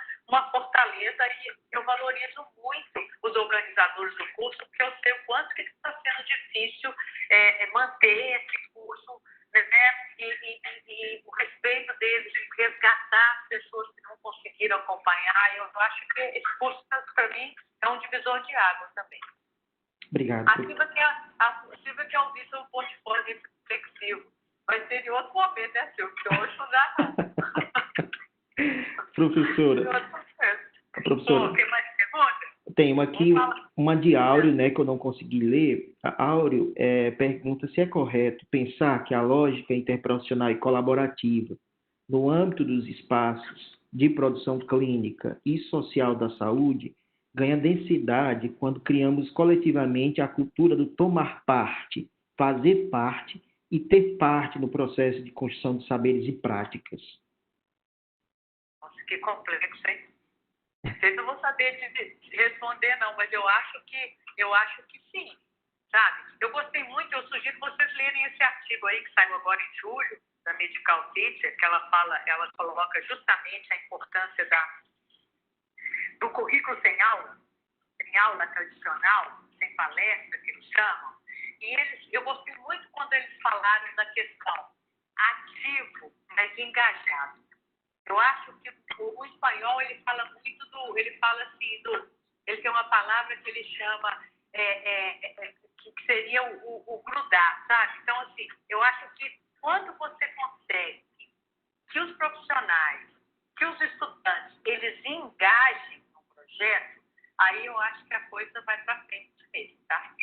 fortaleza, e eu valorizo muito os organizadores do curso, porque eu sei o quanto que está sendo difícil manter esse curso, né? E o respeito deles, resgatar as pessoas que não conseguiram acompanhar. Eu acho que esse curso, para mim, é um divisor de águas também. Obrigado. A Silvia quer ouvir sobre o portfólio reflexivo. Vai ser em outro momento, né, Silvia? Porque hoje não dá nada. Professora, tem mais perguntas? Tenho aqui uma de Áureo, né, que eu não consegui ler. A Áureo pergunta se é correto pensar que a lógica interprofissional e colaborativa no âmbito dos espaços de produção clínica e social da saúde ganha densidade quando criamos coletivamente a cultura do tomar parte, fazer parte e ter parte no processo de construção de saberes e práticas. Nossa, que complexo, hein? Vocês não vão saber responder, não, mas eu acho que sim, sabe? Eu gostei muito, eu sugiro vocês lerem esse artigo aí que saiu agora em julho, da Medical Teacher, que ela coloca justamente a importância do currículo sem aula tradicional, sem palestra, que eles chamam. E eu gostei muito quando eles falaram da questão ativo, mas engajado. Eu acho que o espanhol, ele fala muito ele tem uma palavra que ele chama, que seria o grudar, sabe? Então, assim, eu acho que quando você consegue que os profissionais, que os estudantes, eles engajem no projeto, aí eu acho que a coisa vai para frente mesmo, tá?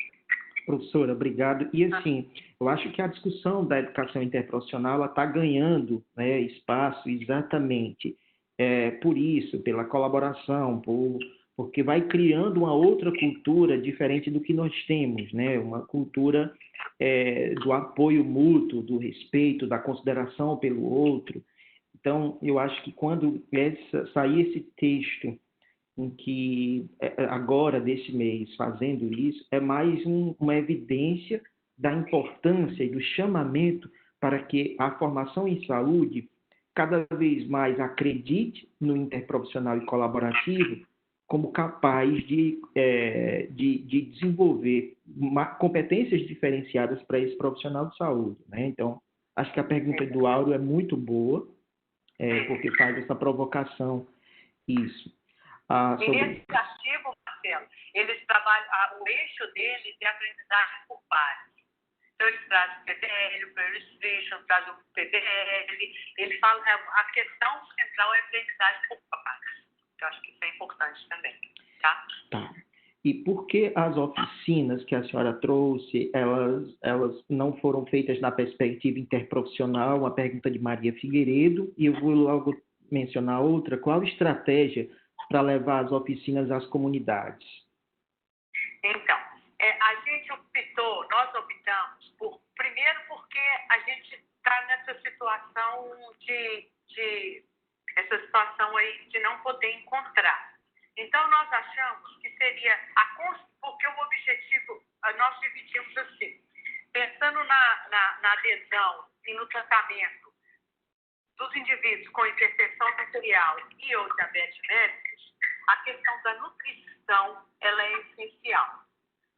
Professora, obrigado. E assim, eu acho que a discussão da educação interprofissional está ganhando, né, espaço exatamente por isso, pela colaboração, porque vai criando uma outra cultura diferente do que nós temos, né? Uma cultura do apoio mútuo, do respeito, da consideração pelo outro. Então, eu acho que quando sair esse texto em que, agora, desse mês, fazendo isso, é mais uma evidência da importância e do chamamento para que a formação em saúde cada vez mais acredite no interprofissional e colaborativo como capaz de desenvolver competências diferenciadas para esse profissional de saúde, né? Então, acho que a pergunta do Áureo é muito boa, porque faz essa provocação, isso. E nesse artigo, Marcelo, eles trabalham, o eixo deles é aprendizagem por pares. Então, eles trazem o PDL, o Peer Restriction, trazem o PDL, eles falam, a questão central é aprendizagem por pares. Eu acho que isso é importante também, tá? Tá. E por que as oficinas que a senhora trouxe, elas não foram feitas na perspectiva interprofissional? Uma pergunta de Maria Figueiredo, e eu vou logo mencionar outra. Qual a estratégia para levar as oficinas às comunidades? Então, nós optamos primeiro porque a gente está nessa situação essa situação aí de não poder encontrar. Então, nós achamos que seria porque o objetivo, nós dividimos assim, pensando na adesão e no tratamento dos indivíduos com hipertensão arterial e ou diabetes mellitus, a questão da nutrição ela é essencial.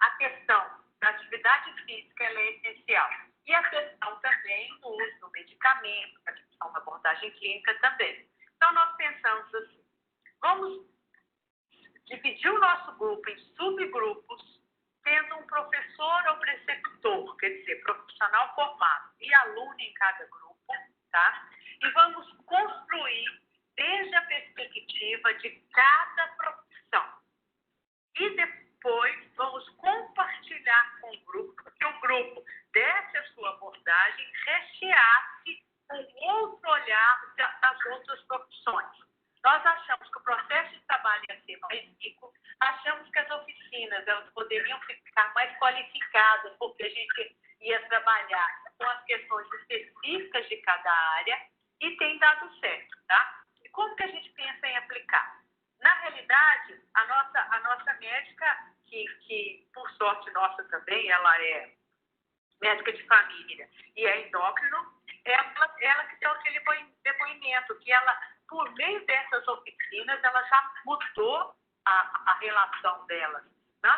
A questão da atividade física ela é essencial. E a questão também do uso do medicamento, a questão da abordagem clínica também. Então, nós pensamos assim, vamos dividir o nosso grupo em subgrupos, tendo um professor ou preceptor, quer dizer, profissional formado e aluno em cada grupo, tá? E vamos construir desde a perspectiva de cada profissão. E depois vamos compartilhar com o grupo, porque o grupo desse a sua abordagem, recheasse com outro olhar das outras profissões. Nós achamos que o processo de trabalho ia ser mais rico, achamos que as oficinas elas poderiam ficar mais qualificadas, porque a gente ia trabalhar com as questões específicas de cada área, e tem dado certo, tá? E como que a gente pensa em aplicar? Na realidade, a nossa médica, que por sorte nossa também, ela é médica de família e é endócrino, ela que deu aquele depoimento, que ela, por meio dessas oficinas, ela já mudou a relação dela na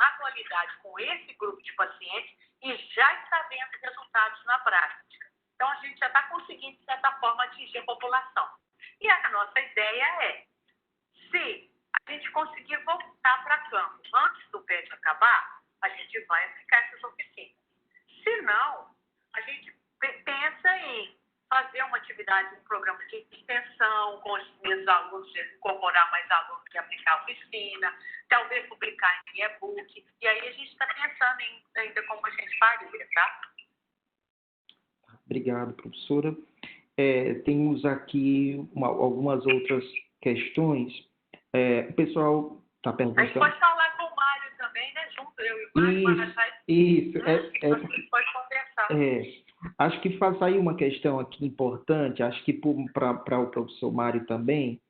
atualidade com esse grupo de pacientes e já está vendo resultados na prática. Então, a gente já está conseguindo, de certa forma, atingir a população. E a nossa ideia é, se a gente conseguir voltar para campo antes do PET acabar, a gente vai aplicar essas oficinas. Se não, a gente pensa em fazer uma atividade, um programa de extensão com os meus alunos, incorporar mais alunos que aplicar a oficina, talvez publicar em e-book. E aí a gente está pensando ainda como a gente faria, tá? Obrigado, professora. Temos aqui algumas outras questões. O pessoal está perguntando... A gente pode falar com o Mário também, né? Junto, eu e o Mário. Isso. A gente pode conversar. Acho que faz aí uma questão aqui importante, acho que para o professor Mário também,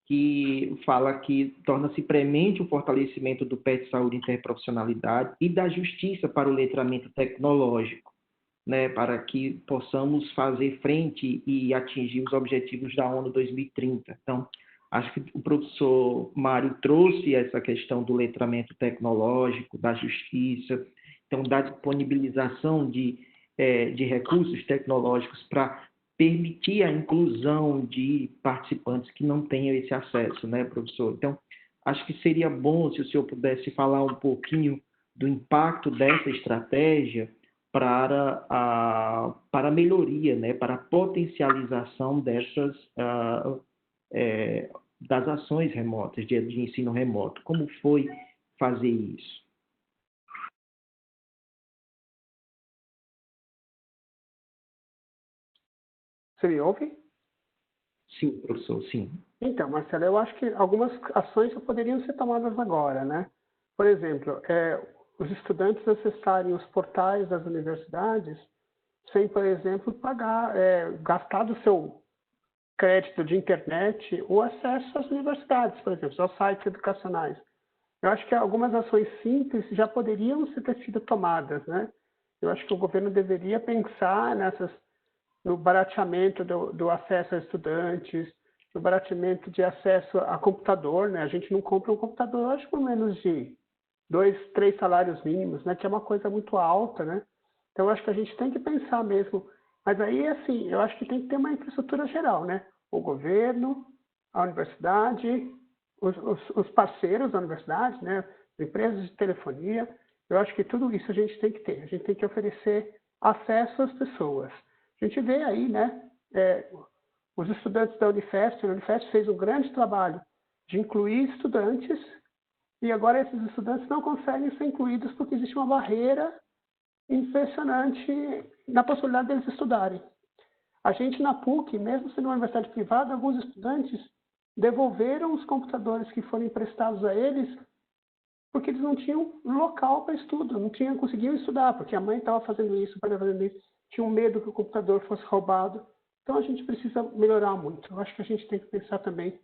que fala que torna-se premente o fortalecimento do PET Saúde e Interprofissionalidade e da justiça para o letramento tecnológico, né, para que possamos fazer frente e atingir os objetivos da ONU 2030. Então, acho que o professor Mário trouxe essa questão do letramento tecnológico, da justiça, então, da disponibilização de recursos tecnológicos para permitir a inclusão de participantes que não tenham esse acesso, né, professor? Então, acho que seria bom se o senhor pudesse falar um pouquinho do impacto dessa estratégia para a melhoria, né, para a potencialização das ações remotas, de ensino remoto. Como foi fazer isso? Você me ouve? Sim, professor, sim. Então, Marcelo, eu acho que algumas ações já poderiam ser tomadas agora, né? Por exemplo, os estudantes acessarem os portais das universidades sem, por exemplo, gastar do seu crédito de internet o acesso às universidades, por exemplo, aos sites educacionais. Eu acho que algumas ações simples já poderiam ter sido tomadas, né? Eu acho que o governo deveria pensar no barateamento do acesso a estudantes, no barateamento de acesso a computador, né? A gente não compra um computador hoje por menos de 2, 3 salários mínimos, né? Que é uma coisa muito alta, né? Então, eu acho que a gente tem que pensar mesmo. Mas aí, assim, eu acho que tem que ter uma infraestrutura geral, né? O governo, a universidade, os parceiros da universidade, né? Empresas de telefonia. Eu acho que tudo isso a gente tem que ter. A gente tem que oferecer acesso às pessoas. A gente vê aí, né? Os estudantes da Unifesp, a Unifesp fez um grande trabalho de incluir estudantes e agora esses estudantes não conseguem ser incluídos porque existe uma barreira impressionante na possibilidade deles estudarem. A gente na PUC, mesmo sendo uma universidade privada, alguns estudantes devolveram os computadores que foram emprestados a eles porque eles não tinham local para estudo, não conseguiam estudar, porque a mãe estava fazendo isso, o pai estava fazendo isso, tinham medo que o computador fosse roubado. Então a gente precisa melhorar muito. Eu acho que a gente tem que pensar também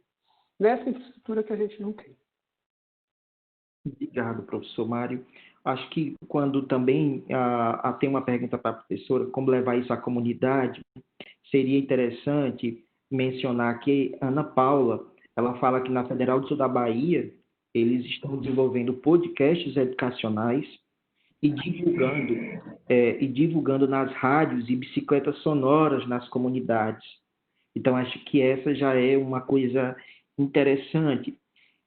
nessa infraestrutura que a gente não tem. Obrigado, professor Mário. Acho que quando também tem uma pergunta para a professora, como levar isso à comunidade, seria interessante mencionar que Ana Paula, ela fala que na Federal do Sul da Bahia, eles estão desenvolvendo podcasts educacionais e divulgando nas rádios e bicicletas sonoras nas comunidades. Então, acho que essa já é uma coisa interessante.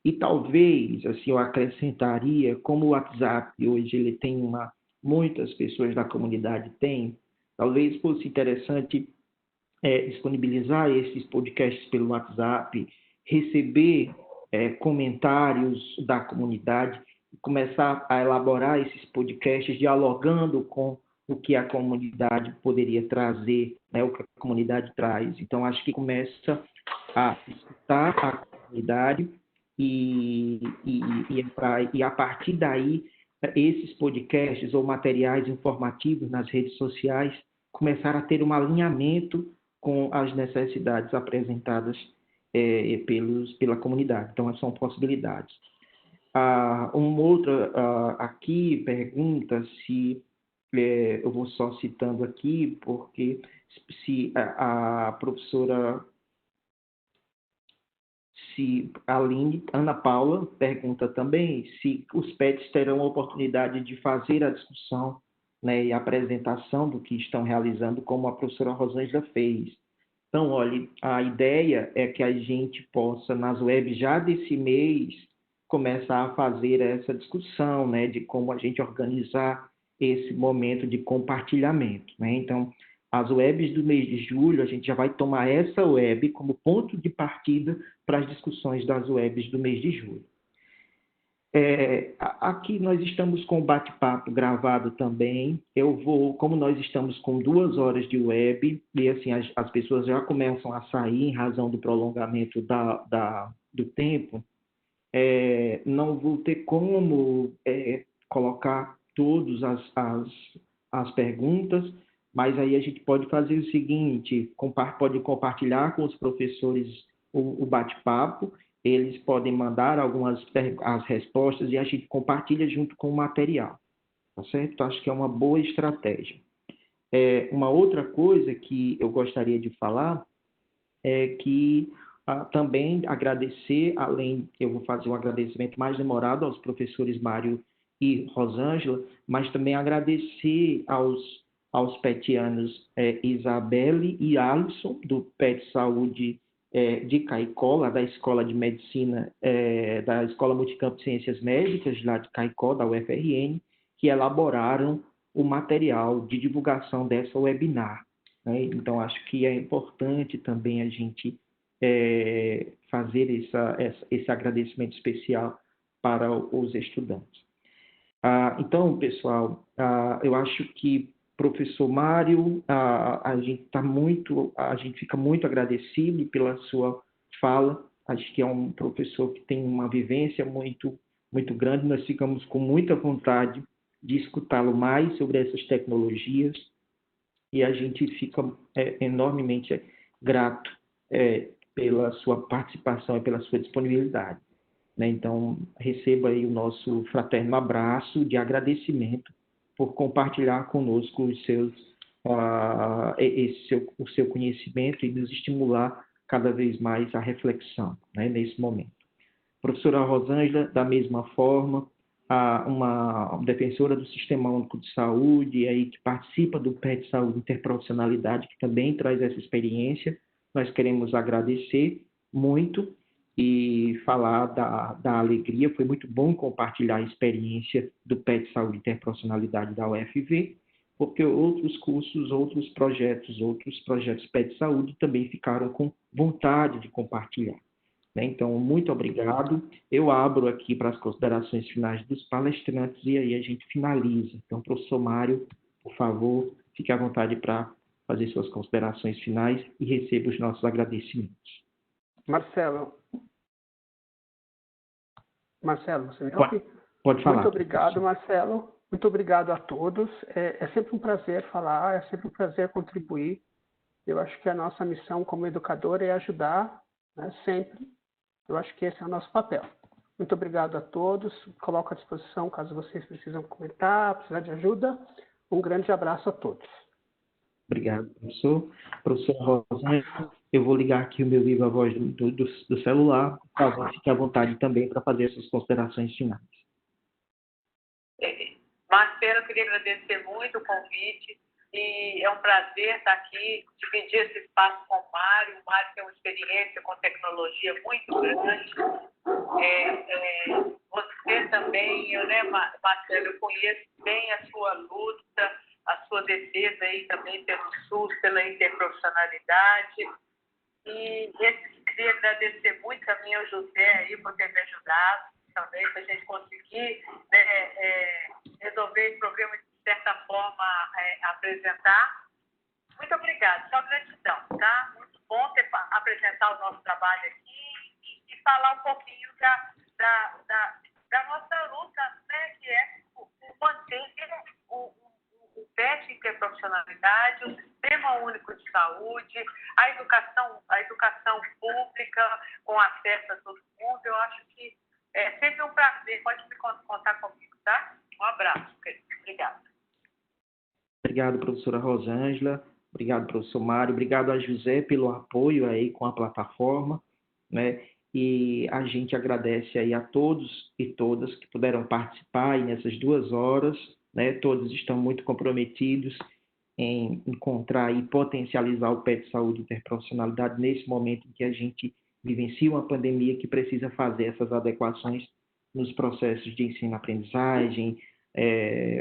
E talvez, assim, eu acrescentaria, como o WhatsApp hoje ele tem muitas pessoas da comunidade têm, talvez fosse interessante disponibilizar esses podcasts pelo WhatsApp, receber comentários da comunidade, começar a elaborar esses podcasts dialogando com o que a comunidade poderia trazer, né, o que a comunidade traz. Então, acho que começa a escutar a comunidade e a partir daí, esses podcasts ou materiais informativos nas redes sociais começaram a ter um alinhamento com as necessidades apresentadas pela comunidade. Então, são possibilidades. Uma outra aqui pergunta se, eu vou só citando aqui, porque se a professora, se a Ana Paula pergunta também se os PETs terão a oportunidade de fazer a discussão, né, e a apresentação do que estão realizando, como a professora Rosângela fez. Então, olha, a ideia é que a gente possa, nas webs já desse mês, começar a fazer essa discussão, né, de como a gente organizar esse momento de compartilhamento, né? Então, as webs do mês de julho, a gente já vai tomar essa web como ponto de partida para as discussões das webs do mês de julho. Aqui nós estamos com o bate-papo gravado também. Como nós estamos com 2 horas de web, e assim as pessoas já começam a sair em razão do prolongamento do tempo, não vou ter como colocar todas as perguntas, mas aí a gente pode fazer o seguinte, pode compartilhar com os professores o bate-papo, eles podem mandar as respostas e a gente compartilha junto com o material, tá certo? Então, acho que é uma boa estratégia. Uma outra coisa que eu gostaria de falar é que também agradecer, eu vou fazer um agradecimento mais demorado aos professores Mário e Rosângela, mas também agradecer aos petianos Isabelle e Alisson, do PET Saúde de Caicó, lá da Escola de Medicina, da Escola Multicampo de Ciências Médicas, lá de Caicó, da UFRN, que elaboraram o material de divulgação dessa webinar, né? Então, acho que é importante também a gente fazer esse agradecimento especial para os estudantes. Então, pessoal, eu acho que Professor Mário, a gente fica muito agradecido pela sua fala. Acho que é um professor que tem uma vivência muito grande. Nós ficamos com muita vontade de escutá-lo mais sobre essas tecnologias e a gente fica enormemente grato pela sua participação e pela sua disponibilidade, né? Então, receba aí o nosso fraterno abraço de agradecimento por compartilhar conosco o seu conhecimento e nos estimular cada vez mais a reflexão, né, nesse momento. Professora Rosângela, da mesma forma, uma defensora do Sistema Único de Saúde, aí, que participa do PET Saúde Interprofissionalidade, que também traz essa experiência. Nós queremos agradecer muito e falar da alegria. Foi muito bom compartilhar a experiência do PET Saúde Interprofissionalidade da UFV, porque outros cursos, outros projetos PET Saúde também ficaram com vontade de compartilhar. Então, muito obrigado. Eu abro aqui para as considerações finais dos palestrantes e aí a gente finaliza. Então, professor Mário, por favor, fique à vontade para fazer suas considerações finais e receba os nossos agradecimentos. Marcelo, você me ouve? Pode falar. Muito obrigado, Marcelo. Muito obrigado a todos. É sempre um prazer falar, é sempre um prazer contribuir. Eu acho que a nossa missão como educador é ajudar, né, sempre. Eu acho que esse é o nosso papel. Muito obrigado a todos. Coloco à disposição caso vocês precisam comentar, precisar de ajuda. Um grande abraço a todos. Obrigado, professor. Professor Rosângela, eu vou ligar aqui o meu viva voz do celular. Por favor, fique à vontade também para fazer essas considerações finais. Marcelo, eu queria agradecer muito o convite e é um prazer estar aqui, dividir esse espaço com o Mário. O Mário tem uma experiência com tecnologia muito grande. Você também, Marcelo, eu conheço bem a sua luta, a sua defesa aí também pelo SUS, pela interprofissionalidade. E queria agradecer muito a mim, ao José, aí, por ter me ajudado também, para a gente conseguir resolver esse problema de certa forma, apresentar. Muito obrigada, só gratidão, tá? Muito bom apresentar o nosso trabalho aqui e falar um pouquinho da nossa luta, né, que é manter o PET Interprofissionalidade, o Sistema Único de Saúde, a educação pública com acesso a todo mundo. Eu acho que é sempre um prazer, pode me contar comigo, tá? Um abraço, querido. Obrigada. Obrigado, professora Rosângela. Obrigado, professor Mário. Obrigado a José pelo apoio aí com a plataforma, né? E a gente agradece aí a todos e todas que puderam participar aí nessas 2 horas, né? Todos estão muito comprometidos em encontrar e potencializar o PET Saúde Interprofissionalidade nesse momento em que a gente vivencia uma pandemia que precisa fazer essas adequações nos processos de ensino-aprendizagem,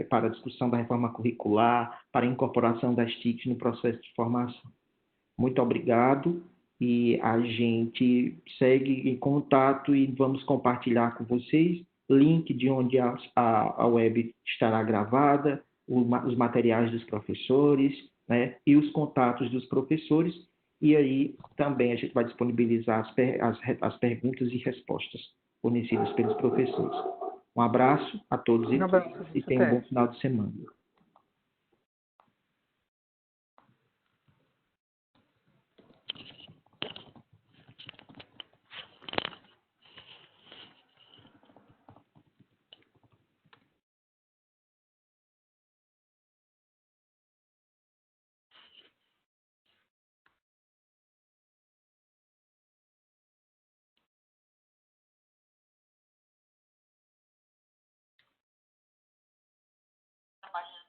para a discussão da reforma curricular, para a incorporação das TICs no processo de formação. Muito obrigado e a gente segue em contato e vamos compartilhar com vocês link de onde a web estará gravada, os materiais dos professores, né, e os contatos dos professores, e aí também a gente vai disponibilizar as perguntas e respostas fornecidas pelos professores. Um abraço a todos e tenham um bom final de semana. Trabalhando